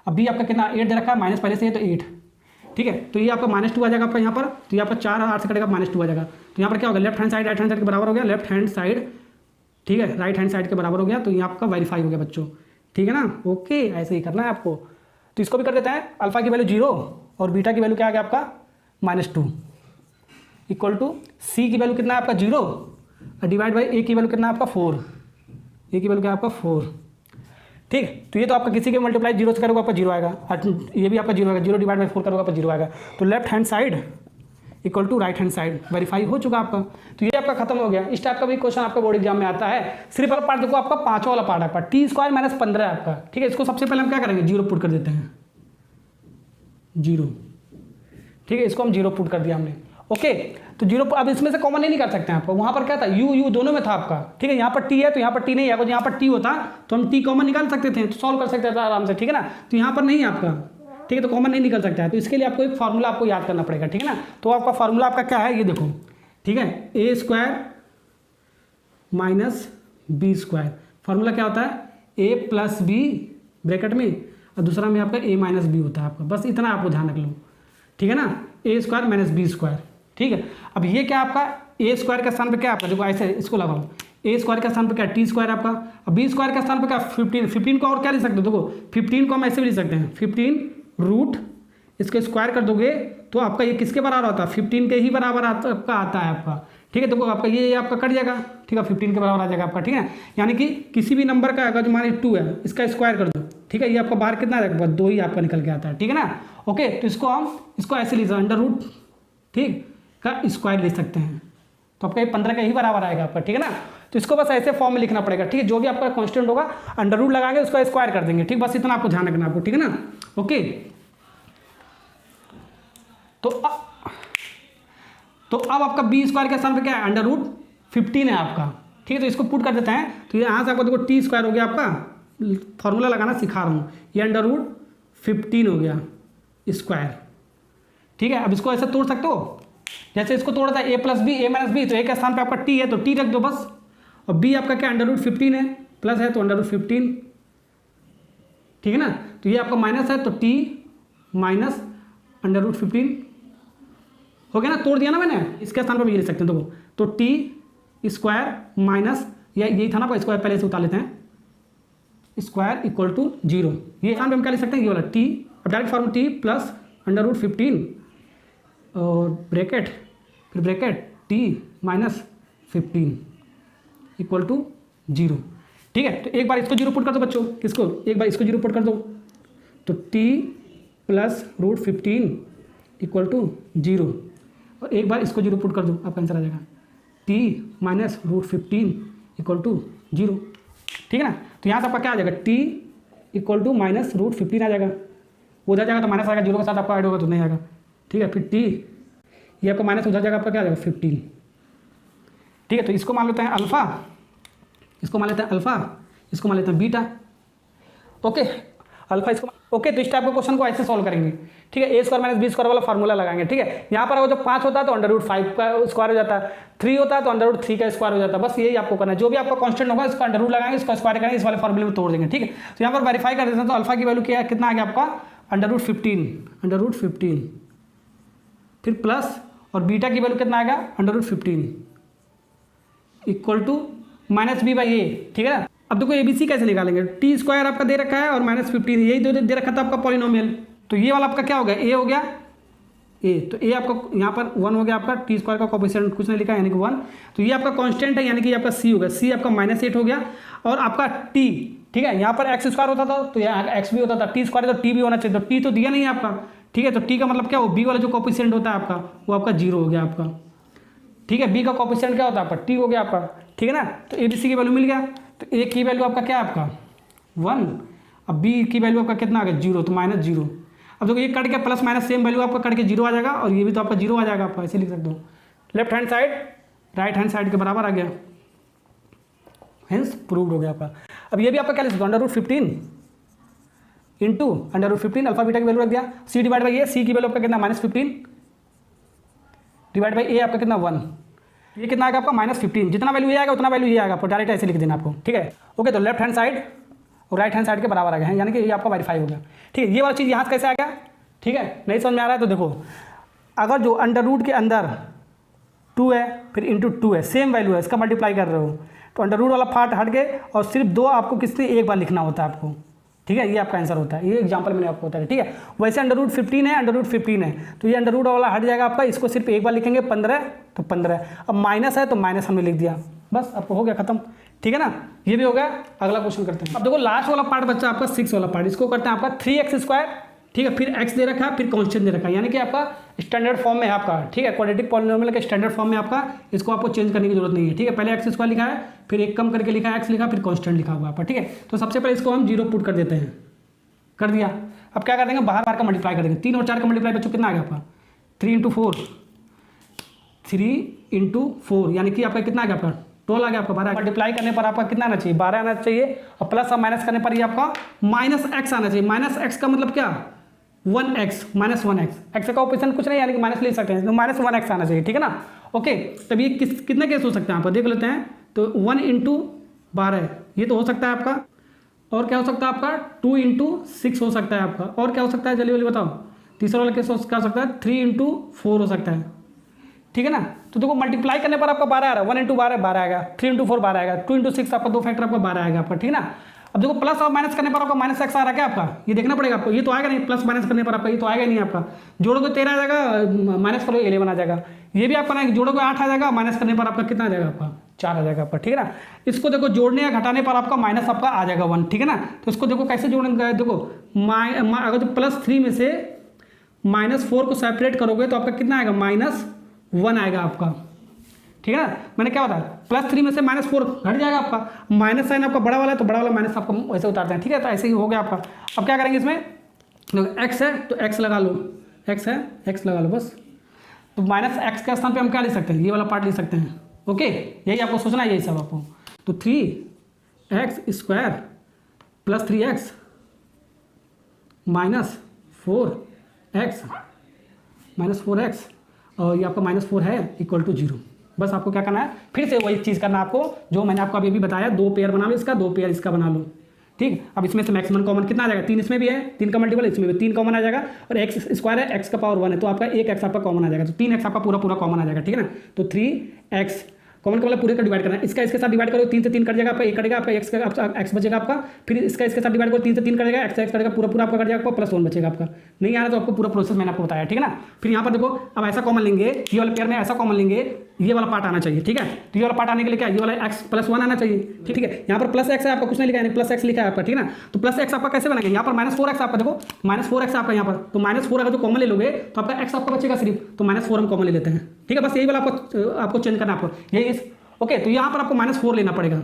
अब B आपका कितना 8 दे रखा है, माइनस पहले से है तो 8। ठीक है, तो ये आपका -2 आ जाएगा आपका यहाँ पर, तो यहाँ पर 4 और 8 से कटेगा, -2 आ जाएगा। तो यहाँ पर क्या होगा, left hand side right hand side के बराबर हो गया, लेफ्ट हैंड साइड, ठीक है, राइट हैंड साइड के बराबर हो गया, तो ये आपका वेरीफाई हो गया बच्चों। ठीक है ना, ओके, ऐसे ही करना है आपको। तो इसको भी कर देते हैं, अल्फा की वैल्यू 0 और बीटा की वैल्यू क्या आ गया आपका, -2 = C की वैल्यू कितना है आपका 0, और डिवाइड बाई A की वैल्यू कितना है आपका 4, A की वैल्यू क्या है आपका 4। ठीक, तो ये तो आपका किसी के मल्टीप्लाई 0 से करोगे आपका 0 आएगा, और ये भी आपका 0 आएगा, 0 डिवाइड बाई 4 करोगे आपका 0 आएगा। तो left hand side = right hand side, verify हो चुका आपका। तो ये आपका खत्म हो गया। इस टाइप का भी क्वेश्चन आपका बोर्ड एग्जाम में आता है। सिर्फ वाला पार्ट देखो, आपका 5वां वाला पार्ट आपका t² - 15 है आपका। ठीक है, इसको सबसे पहले हम क्या करेंगे, 0 पुट कर देते हैं, 0। ठीक है, इसको हम 0 पुट कर दिया हमने, ओके। तो 0, अब इसमें से कॉमन नहीं कर सकते हैं आपको, वहाँ पर क्या था, u दोनों में था आपका। ठीक है, यहाँ पर t है तो यहाँ पर t नहीं है, अगर यहाँ पर t होता तो हम t कॉमन निकाल सकते थे, तो सॉल्व कर सकते थे आराम से। ठीक है ना, तो यहाँ पर नहीं है आपका, ठीक है, तो कॉमन नहीं निकल सकता है, तो इसके लिए आपको एक फार्मूला आपको याद करना पड़ेगा। ठीक है ना, तो आपका फार्मूला आपका क्या है, ये देखो, ठीक है, A² - B²। फार्मूला क्या होता है, A + B ब्रैकेट में, और दूसरा में आपका A - B होता है आपका, बस इतना आपको ध्यान रख लो। ठीक है ना, A² - B²। ठीक है, अब ये क्या आपका A² के स्थान पे क्या आपका, देखो ऐसे इसको लगाओ, A² के स्थान पे क्या t² आपका, अब B² के स्थान पे क्या 15 को और क्या लिख सकते हो, देखो 15 को हम ऐसे भी लिख सकते हैं, 15 इसके स्क्वायर कर दोगे तो आपका ये किसके बराबर आता है, 15 के ही बराबर आपका आता है आपका। ठीक है, देखो आपका ये आपका कट जाएगा, ठीक है, 15 के बराबर आ जाएगा आपका। ठीक है, यानी कि किसी भी नंबर का अगर जो मान 2 है, इसका स्क्वायर कर दो, ठीक है, ये आपका बाहर कितना रहेगा, 2 ही आपका निकल के आता है। ठीक है ना, ओके, तो इसको ऐसे लिख √, ठीक, का स्क्वायर लिख सकते हैं, तो आपका ये 15 का ही बराबर आएगा आपका। ठीक है ना, तो इसको बस ऐसे फॉर्म में लिखना पड़ेगा। ठीक है, जो भी आपका कांस्टेंट होगा √ लगाएंगे, उसका स्क्वायर कर देंगे। ठीक, बस इतना आपको ध्यान रखना आपको। ठीक है ना, ओके। तो अब आपका B² के स्थान पे क्या है, √15 है आपका। ठीक है, तो इसको पुट कर देते हैं, तो यहाँ से आपको देखो t² हो गया आपका, फॉर्मूला लगाना सिखा रहा हूँ, ये √15 हो गया स्क्वायर। ठीक है, अब इसको ऐसे तोड़ सकते हो, जैसे इसको तोड़ा था ए प्लस बी ए माइनस बी, तो ए के स्थान पे आपका टी है तो टी रख दो बस, और बी आपका क्या √15 है, प्लस है तो √15, ठीक है ना। तो ये आपका माइनस है तो टी माइनस √15 हो गया ना, तोड़ दिया ना मैंने, इसके स्थान पर भी ये लिख सकते हैं देखो, तो टी स्क्वायर माइनस यही था ना, स्क्वायर पहले से उतार लेते हैं, स्क्वायर इक्वल टू 0, ये स्थान पे हम क्या लिख सकते हैं, ये वाला टी, अब डायरेक्ट फॉर्म टी प्लस √15 और ब्रैकेट, फिर bracket T minus 15 equal to 0, ठीक है। तो एक बार इसको 0 पुट कर दो बच्चों, किसको, एक बार इसको 0 पुट कर दो, तो टी प्लस √15 इक्वल टू 0, और एक बार इसको 0 पुट कर दो, आपका आंसर आ जाएगा टी माइनस √15 इक्वल टू 0, ठीक है ना। तो यहाँ से आपका क्या आ जाएगा, टी इक्वल टू माइनस √15 आ जाएगा, उधर जाएगा तो माइनस आएगा, 0 के साथ आपका ऐड होगा तो नहीं आएगा, ठीक है। फिर टी ये आपका माइनस उधर जाएगा, आपका क्या आ जाएगा 15, ठीक है। तो इसको मान लेते हैं अल्फ़ा, इसको मान लेते हैं अल्फ़ा, इसको मान लेते हैं बीटा, ओके, अल्फ़ा इसको, ओके। तो इस टाइप के क्वेश्चन को ऐसे सॉल्व करेंगे, ठीक है। ए स्क्वायर माइनस बी स्क्वायर वाला फार्मूला लगाएंगे, ठीक है। यहाँ पर अगर जो 5 होता है तो √5 का स्क्वायर हो जाता है, 3 होता है तो √3 का स्क्वायर हो जाता है, बस यही आपको करना है। जो भी आपका कांस्टेंट होगा इसका √ लगाएंगे, इसका स्क्वायर करेंगे, इस वाले फार्मूले में तोड़ देंगे, ठीक है। तो यहाँ पर वेरीफाई कर देते हैं, तो अल्फा की वैल्यू क्या है, कितना आ गया आपका √15, फिर प्लस, और बीटा की वैल्यू कितना आएगा √15 equal to minus B by A, ठीक है ना। अब देखो ABC कैसे निकालेंगे, टी स्क्वायर आपका दे रखा है और -15 यही दे रखा था आपका पॉलिनोमियल, तो ये वाला आपका क्या हो गया, ए हो गया, ए, तो ए आपका यहाँ पर 1 हो गया आपका, टी स्क्वायर का कोएफिशिएंट कुछ नहीं लिखा यानी कि 1, तो ये आपका कांस्टेंट है यानी कि आपका सी हो गया, सी आपका -8 हो गया, और आपका टी, ठीक है, यहाँ पर x² होता था तो यहाँ x भी होता था, टी स्क्वायर तो टी भी होना चाहिए, तो टी तो दिया नहीं है आपका, ठीक है। तो टी का मतलब क्या हो, बी वाला जो कोएफिशिएंट होता है आपका वो आपका 0 हो गया आपका, ठीक है। बी का कोएफिशिएंट क्या होता है आपका, टी हो गया आपका, ठीक है ना। तो ABC की वैल्यू मिल गया, तो ए की वैल्यू आपका क्या है आपका 1, अब बी की वैल्यू आपका कितना आ गया 0, तो -0। अब देखो ये कट के प्लस माइनस सेम वैल्यू आपका कट के 0 आ जाएगा, और ये भी तो आपका 0 आ जाएगा, आपका ऐसे लिख सकते हो, left hand side right hand side के बराबर आ गया, हेंस प्रूव्ड हो गया आपका। अब ये भी आपका क्या लिख सकते हो, √15 इंटू √15 अल्फा बीटा की वैल्यू रख दिया, सी डिवाइड बाई ए, सी की वैल्यू आपका कितना -15 डिवाइड बाई ए आपका कितना 1, ये कितना आएगा आपका -15, जितना वैल्यू ये आएगा उतना वैल्यू ये आएगा, आपको डायरेक्ट ऐसे लिख देना आपको, ठीक है। ओके, तो लेफ्ट हैंड साइड और राइट हैंड साइड के बराबर आ गया है, यानी कि ये आपका वेरीफाई हो गया, ठीक है। ये वाला चीज़ यहाँ से कैसे आ गया, ठीक है, नहीं समझ में आ रहा है तो देखो, अगर जो अंडर के अंदर 2 है फिर इंटू 2 है, सेम वैल्यू है, इसका मल्टीप्लाई कर रहे हो, तो अंडर वाला पार्ट हट गए, और सिर्फ 2 आपको किससे एक बार लिखना होता है आपको, ठीक है। ये आपका आंसर होता है, ये एग्जांपल मैंने आपको बताया, ठीक है। वैसे √15 है, √15 है, तो ये अंडर वाला हट जाएगा आपका, इसको सिर्फ एक बार लिखेंगे 15 तो 15, अब माइनस है तो माइनस हमने लिख दिया, बस आपको हो गया खत्म, ठीक है ना। ये भी हो गया। अगला क्वेश्चन करते हैं। अब देखो लास्ट वाला पार्ट बच्चा आपका 6 वाला पार्ट, इसको करते हैं आपका 3x², ठीक है, फिर x दे रखा है, फिर कांस्टेंट दे रखा है, यानी कि आपका स्टैंडर्ड फॉर्म में है आपका, ठीक है, क्वाड्रेटिक पॉलिनोमियल के स्टैंडर्ड फॉर्म में आपका, इसको आपको चेंज करने की जरूरत नहीं है, ठीक है। पहले x² लिखा है, फिर एक कम करके लिखा है x लिखा, फिर कांस्टेंट लिखा हुआ आपका, ठीक है। तो सबसे पहले इसको हम 0 पुट कर देते हैं, कर दिया। अब क्या कर देंगे, बाहर का मल्टीप्लाई कर देंगे, 3 और 4 का मल्टीप्लाई बच्चों कितना आ गया आपका 3 × 4, 3 × 4 यानी कि आपका कितना आ गया आपका 12 आ गया आपका 12, मल्टीप्लाई करने पर आपका कितना आना चाहिए 12 आना चाहिए, और प्लस और माइनस करने पर ये आपका -x आना चाहिए। -x का मतलब क्या 1x, -1x, x का ऑप्शन कुछ नहीं यानी कि माइनस ले सकते हैं, तो -1x आना चाहिए, ठीक है ना। ओके, तब ये कितने केस हो सकते हैं आप देख लेते हैं, तो 1 × 12 ये तो हो सकता है आपका, और क्या हो सकता है आपका 2 × 6 हो सकता है आपका, और क्या हो सकता है जल्दी जल्दी बताओ, तीसरा वाला केस क्या हो सकता है 3 × 4 हो सकता है, ठीक है ना। तो देखो मल्टीप्लाई करने पर आपका 12 आ रहा है, 1 × 12 12 आएगा, 3 × 4 12 आएगा, 2 × 6 आपका 2 फैक्टर आपका 12 आएगा आपका, ठीक है ना। अब देखो प्लस और माइनस करने पर आपका -x आ रहा है क्या आपका, ये देखना पड़ेगा आपको, ये तो आएगा नहीं, प्लस माइनस करने पर आपका ये तो आएगा नहीं आपका, जोड़ोगे 13 आ जाएगा, माइनस करोगे 11 आ जाएगा, ये भी आपका नहीं, जोड़ोगे 8 आ जाएगा, माइनस करने पर आपका कितना आ जाएगा आपका 4 आ जाएगा आपका, ठीक है ना। इसको देखो जोड़ने या घटाने पर आपका माइनस आपका आ जाएगा 1, ठीक है ना। तो इसको देखो कैसे जोड़ेंगे, देखो अगर जो +3 में से -4 को सेपरेट करोगे तो आपका कितना आएगा -1 आएगा आपका, ठीक है ना। मैंने क्या बताया +3 में से -4 घट जाएगा आपका, माइनस साइन आपका बड़ा वाला है तो बड़ा वाला माइनस आपको वैसे उतारते हैं, ठीक है। तो ऐसे ही हो गया आपका। अब क्या करेंगे इसमें, x है तो x लगा लो, x है x लगा लो बस, तो -x के स्थान पे हम क्या लिख सकते हैं, ये वाला पार्ट लिख सकते हैं, ओके। यही आपको सोचना है, यही सब आपको, तो 3x² + 3x -4x -4x और ये आपका -4 है इक्वल टू 0। बस आपको क्या करना है, फिर से वही चीज़ करना है आपको जो मैंने आपको अभी बताया, 2 पेयर बना लो इसका, 2 पेयर इसका बना लो। ठीक, अब इसमें से मैक्सिमम कॉमन कितना आ जाएगा, 3 इसमें भी है, 3 का मल्टीपल इसमें भी 3 कॉमन आ जाएगा, और एक्स स्क्वायर है, एक्स का पावर 1 है, तो आपका 1x आपका कॉमन आ जाएगा, तो 3x आपका पूरा कॉमन आ जाएगा। ठीक है ना, तो 3x कॉमन का मतलब पूरे का डिवाइड करना है, इसका इसके साथ डिवाइड करो, 3 से 3 कट जाएगा आपका, 1 कटेगा आपका, एक्स बचेगा आपका, फिर इसका इसके साथ डिवाइड करो, 3 से 3 कटेगा, एक्स कटेगा, पूरा आपका कट जाएगा आपका, +1 बचेगा आपका। नहीं आ रहा तो आपको पूरा प्रोसेस मैंने आपको बताया। ठीक है ना, फिर यहाँ पर देखो, अब ऐसा कॉमन लेंगे, ये वाले पेयर में ऐसा कॉमन लेंगे, ये वाला पार्ट आना चाहिए। ठीक है, तो ये वाला पार्ट आने के लिए क्या, ये वाला x +1 आना चाहिए। ठीक है, यहाँ पर +x है आपका, कुछ नहीं लिखा है, +x लिखा है आपका। ठीक है ना, तो +x आपका कैसे बनेगा, यहाँ पर -4x आपका, देखो -4x आपका यहाँ पर, तो -4 अगर जो कॉमन ले लोगे तो आपका x आपका बचेगा सिर्फ, तो -4 हम कॉमन ले लेते हैं। ठीक है, बस यही वाला आपको चेंज करना है आपको, यही ओके। तो यहाँ पर आपको -4 लेना पड़ेगा।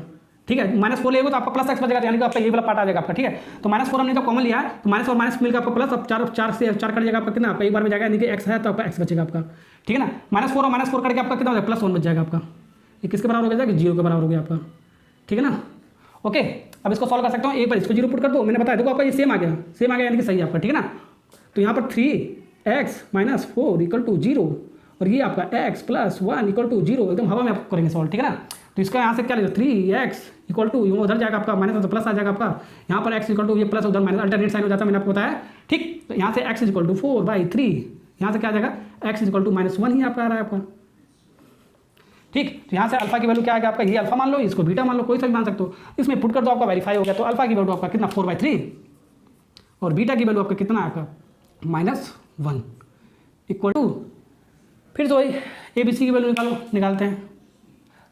ठीक है, -4 लेगा तो आपका +x बचेगा, यानी कि आपका ये वाला पार्ट आ जाएगा आपका। ठीक है, तो -4 हमने तो कॉमन लिया है, तो माइनस और माइनस मिलकर आपका प्लस, अब 4 से 4 कट जाएगा आपका कितना, आपका एक बार में जाएगा, यानी कि x है तो आपका x बचेगा आपका। ठीक है ना, -4 और -4 करके आपका कितना हो जाएगा, +1 बच जाएगा आपका। ये किसके बराबर हो जाएगा, 0 के बराबर हो गया आपका। ठीक है ना, ओके। अब इसको सॉल्व कर सकता हूँ, एक बार इसको 0 पुट कर दो, मैंने बताया देखो आपका ये सेम आ गया, यानी कि सही आपका। ठीक है ना, तो यहाँ पर 3x - 4 = 0, और ये आपका x + 1 = 0, एकदम हवा में आपको करेंगे सॉल्व। ठीक है ना, तो इसका यहाँ से क्या लेगा, 3x = उधर जाएगा आपका, माइनस तो प्लस आ जाएगा आपका, यहाँ पर x = ये प्लस उधर माइनस, अल्टरनेट साइन हो जाता है, मैंने आपको बताया। ठीक, तो यहाँ से x = 4/3, यहाँ से क्या आ जाएगा, x = -1 ही आपका आ रहा है आपका। ठीक, तो यहाँ से अल्फा की वैल्यू क्या आएगा आपका, ये अल्फा मान लो, इसको बीटा मान लो, कोई सा भी मान सकते हो, इसमें पुट कर दो, आपका वेरीफाई हो गया। तो अल्फा की वैल्यू आपका कितना, 4/3, और बीटा की वैल्यू आपका कितना आपका -1 = फिर तो वही ABC की वैल्यू निकालते हैं।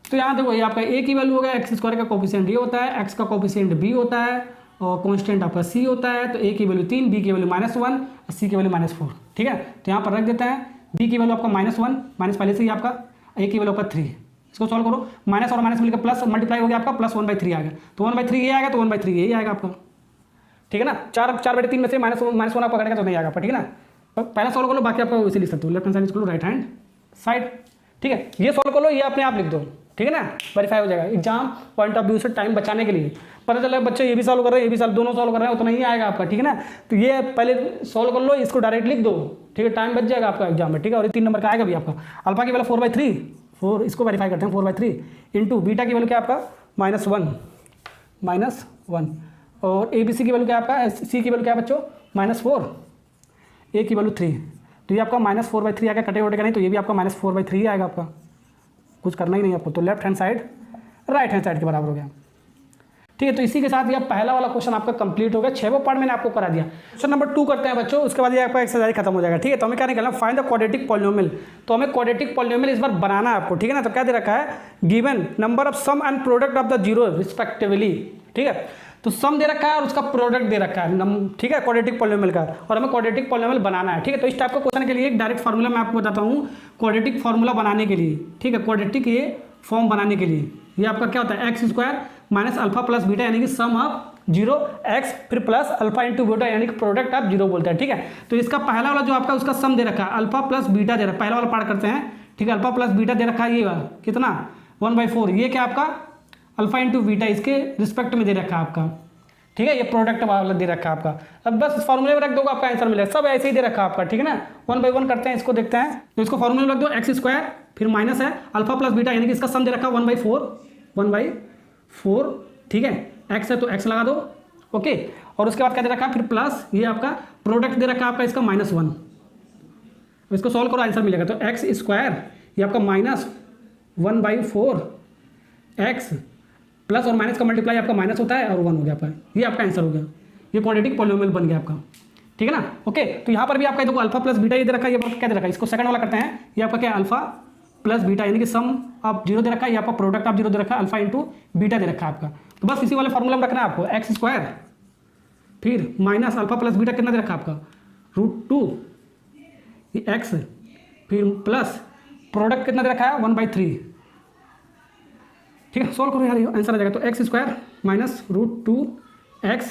तो यहाँ देखो, ये आपका a की वैल्यू हो गया, x² का कोफिशिएंट ये होता है, x का कोफिशिएंट b होता है, और कांस्टेंट आपका c होता है। तो a की वैल्यू 3, b की वैल्यू -1 और c की वैल्यू -4। ठीक है, तो यहाँ पर रख देते हैं, b की वैल्यू आपका -1, माइनस पहले से ही आपका, a की वैल्यू आपका 3, इसको सॉल्व करो, माइनस और माइनस मिलकर प्लस मल्टीप्लाई हो गया आपका, +1/3 आ गया, तो 1/3 ये आएगा, तो 1/3 यही आएगा आपका। ठीक है ना, 4/3 में से -1 आपका कटेगा तो नहीं आएगा आपका। ठीक है ना, पहला सॉल्व कर लो, बाकी आपका वैसे लिख सकते हो, लेफ्ट हैंड साइड इसको राइट हैंड साइड। ठीक है, ये सॉल्व कर लो, ये अपने आप लिख दो। ठीक है ना, वेरीफाई हो जाएगा। एग्जाम पॉइंट ऑफ व्यू से टाइम बचाने के लिए, पता चला बच्चे ये भी सॉल्व कर रहे हैं, ये भी दोनों सॉल्व कर रहे हैं, उतना ही आएगा आपका। ठीक है ना, तो ये पहले सॉल्व कर लो, इसको डायरेक्ट लिख दो। ठीक है, टाइम बच जाएगा आपका एग्जाम में। ठीक है, और ये 3 नंबर का आएगा भी आपका। अल्फा की वैल्यू 4/3, 4, इसको वेरीफाई करते हैं, 4/3 इंटू बीटा की वैल्यू क्या आपका -1, और ABC की वैल्यू क्या आपका, C की वैल्यू क्या बच्चों -4, A की वैल्यू 3, तो ये आपका -4/3 आएगा, कटे वटे का नहीं, तो ये भी आपका -4/3 आएगा आपका, कुछ करना ही नहीं आपको। तो left hand side right hand side के बराबर हो गया। ठीक है, तो इसी के साथ ये पहला वाला क्वेश्चन आपका कंप्लीट हो गया, 6वां पार्ट मैंने आपको करा दिया। क्वेश्चन नंबर 2 करते हैं बच्चों, उसके बाद ये आपका एक्सरसाइज खत्म हो जाएगा। ठीक है, तो हमें क्या निकालना, फाइंड द क्वाड्रेटिक पॉलिनोमियल। तो हमें क्वाड्रेटिक पॉलिनोमियल इस बार बनाना है आपको। ठीक है ना, तो क्या दे रखा है, given number of sum and product of the zero respectively. ठीक है, तो सम दे रखा है और उसका प्रोडक्ट दे रखा है, ठीक है, क्वाड्रेटिक पॉलिनोमियल का, और हमें क्वाड्रेटिक पॉलिनोमियल बनाना है। ठीक है, तो इस टाइप का क्वेश्चन के लिए एक डायरेक्ट फार्मूला मैं आपको बताता हूँ, क्वाड्रेटिक फार्मूला बनाने के लिए। ठीक है, क्वाड्रेटिक ये फॉर्म बनाने के लिए ये आपका क्या होता है, x² - अल्फा + बीटा, यानी कि सम ऑफ 0x फिर प्लस अल्फा × बीटा, यानी कि प्रोडक्ट ऑफ 0 बोलते हैं। ठीक है, तो इसका पहला वाला जो आपका उसका सम दे रखा है, अल्फा + बीटा दे रखा है, पहला वाला पार्ट करते हैं। ठीक है, अल्फा + बीटा दे रखा है, ये कितना 1/4, ये क्या आपका अल्फा × बीटा, इसके रिस्पेक्ट में दे रखा है आपका। ठीक है, ये प्रोडक्ट वाला दे रखा है आपका। अब बस इस फॉर्मूले में रख दोगे आपका आंसर मिलेगा, सब ऐसे ही दे रखा है आपका। ठीक है ना, 1 by 1 करते हैं, इसको देखते हैं। तो इसको फॉर्मूले में रख दो, x² फिर माइनस है अल्फा + बीटा, यानी कि इसका सम दे रखा है 1/4। ठीक है, x है तो x लगा दो, ओके। और उसके बाद क्या दे रखा है, फिर प्लस ये आपका प्रोडक्ट दे रखा है आपका इसका -1। इसको सॉल्व करो, आंसर मिलेगा। तो x² ये आपका -1/4 x प्लस और माइनस का मल्टीप्लाई आपका माइनस होता है और 1 हो गया आपका, ये आपका आंसर हो गया। ये क्वाड्रेटिक पॉलिनोमियल बन गया आपका। ठीक है ना, ओके। तो यहाँ पर भी आपका देखो अल्फा + बीटा ये दे रखा है, ये क्या दे रखा है, इसको सेकंड वाला करते हैं। ये आपका क्या है, अल्फा + बीटा, यानी कि सम ऑफ 0 दे रखा है, ये आपका प्रोडक्ट ऑफ 0 दे रखा है, अल्फा × बीटा दे रखा है आपका। तो बस इसी वाले फॉर्मूला में रखना है आपको, x² फिर माइनस अल्फा + बीटा कितना दे रखा है आपका √2, ये x फिर प्लस प्रोडक्ट कितना दे रखा है 1/3। ठीक है, सॉल्व करो यार, आंसर आ जाएगा। तो x² - √2x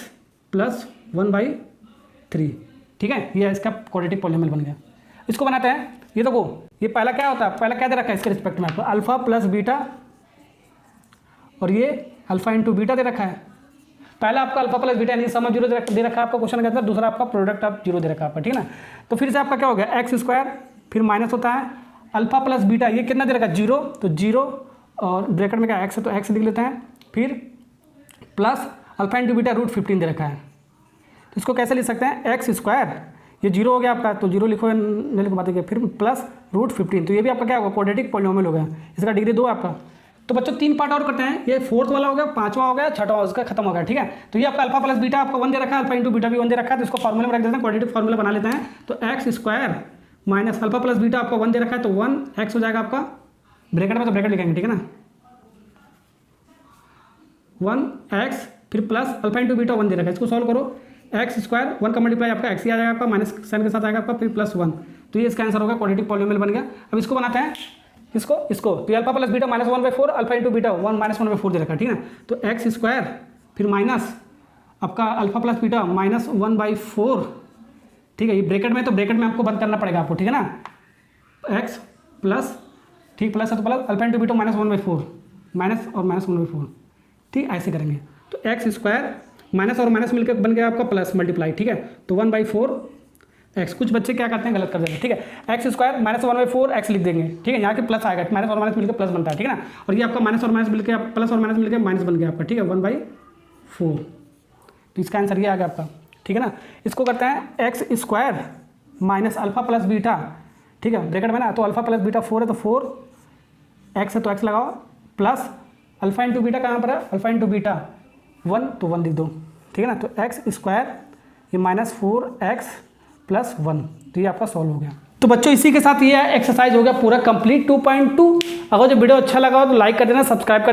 + 1/3। ठीक है, ये इसका क्वाड्रेटिक पॉलिनोमियल बन गया। इसको बनाते हैं। ये देखो, ये पहला क्या होता है, पहला क्या दे रखा है इसके रिस्पेक्ट में आपको, अल्फा + बीटा, और ये अल्फा × बीटा दे रखा है। पहला आपका अल्फा + बीटा यानी सम ऑफ 0 दे रखा है आपका क्वेश्चन के अंदर, दूसरा आपका प्रोडक्ट ऑफ 0 दे रखा है आपका। ठीक है ना, तो फिर से आपका क्या हो गया, x² फिर माइनस होता है अल्फा प्लस बीटा ये कितना दे रखा है 0, तो 0 और ब्रैकेट में क्या एक्स है तो एक्स लिख लेते हैं, फिर plus alpha into beta root 15 दे रखा है। तो इसको कैसे लिख सकते हैं एक्स स्क्वायर, ये 0 हो गया आपका तो 0 लिखो नहीं लिख पाते, फिर प्लस रूट 15, तो ये भी आपका क्या होगा क्वाड्रेटिक पॉलिनोमियल हो गया, इसका डिग्री 2 आपका। तो बच्चों 3 पार्ट और करते हैं, ये 4th वाला हो गया, 5वां हो गया, 6वां उसका खत्म हो गया, ठीक है। तो ये आपका अल्फा प्लस बीटा आपका 1 दे रखा है, अल्फा इंटू बीटा भी 1 दे रखा है, तो इसको फॉर्मूले में रख देते हैं, क्वाड्रेटिक फॉर्मूला बना लेते हैं। तो x square minus alpha plus beta आपका 1 दे रखा है तो 1 एक्स हो जाएगा आपका, ब्रैकेट में तो ब्रैकेट लिखेंगे, ठीक है ना, 1 एक्स फिर प्लस अल्फा इंटू बीटा 1 दे रखा है, इसको सॉल्व करो, एक्स स्क्वायर 1 का मल्टीप्लाई आपका एक्स ही आ जाएगा आपका, माइनस साइन के साथ आएगा आपका, फिर प्लस 1, तो ये इसका आंसर होगा, क्वाड्रेटिक पॉलिनोमियल बन गया। अब इसको बनाते हैं, इसको तो alpha plus beta minus 1/4 alpha into beta 1 minus 1/4 दे रखा है, ठीक है। तो एक्स स्क्वायर फिर माइनस आपका अल्फा प्लस बीटा माइनस 1/4, ठीक है, ये ब्रैकेट में तो ब्रैकेट में आपको बंद करना पड़ेगा आपको, ठीक है ना, एक्स प्लस ठीक प्लस है तो plus alpha into beta minus 1/4 minus और माइनस 1/4, ठीक ऐसे करेंगे। तो एक्स स्क्वायर माइनस और माइनस मिलकर बन गया आपका प्लस मल्टीप्लाई, ठीक है, तो 1/4 एक्स, कुछ बच्चे क्या करते हैं गलत कर देते हैं, ठीक है, एक्स स्क्वायर माइनस 1/4 एक्स लिख देंगे, ठीक है, यहाँ के प्लस आएगा, माइनस और माइनस मिलकर प्लस बनता है, ठीक है ना, और ये आपका माइनस और माइनस मिलकर प्लस और माइनस मिलकर माइनस बन गया आपका, ठीक है, 1/4, तो इसका आंसर ये आ गया आपका, ठीक है ना। इसको करते हैं x square minus alpha plus beta, ठीक है, ब्रैकेट में ना, तो अल्फा प्लस बीटा 4 है तो 4 एक्स है तो एक्स लगाओ, प्लस अल्फा इंटू बीटा कहाँ पर है, अल्फा इंटू बीटा 1 तो 1 लिख दो, ठीक है ना, तो एक्स स्क्वायर ये माइनस 4x प्लस 1, तो ये आपका सॉल्व हो गया। तो बच्चों इसी के साथ ये एक्सरसाइज हो गया पूरा कंप्लीट 2.2। अगर जो वीडियो अच्छा लगा हो तो लाइक कर देना, सब्सक्राइब कर देना।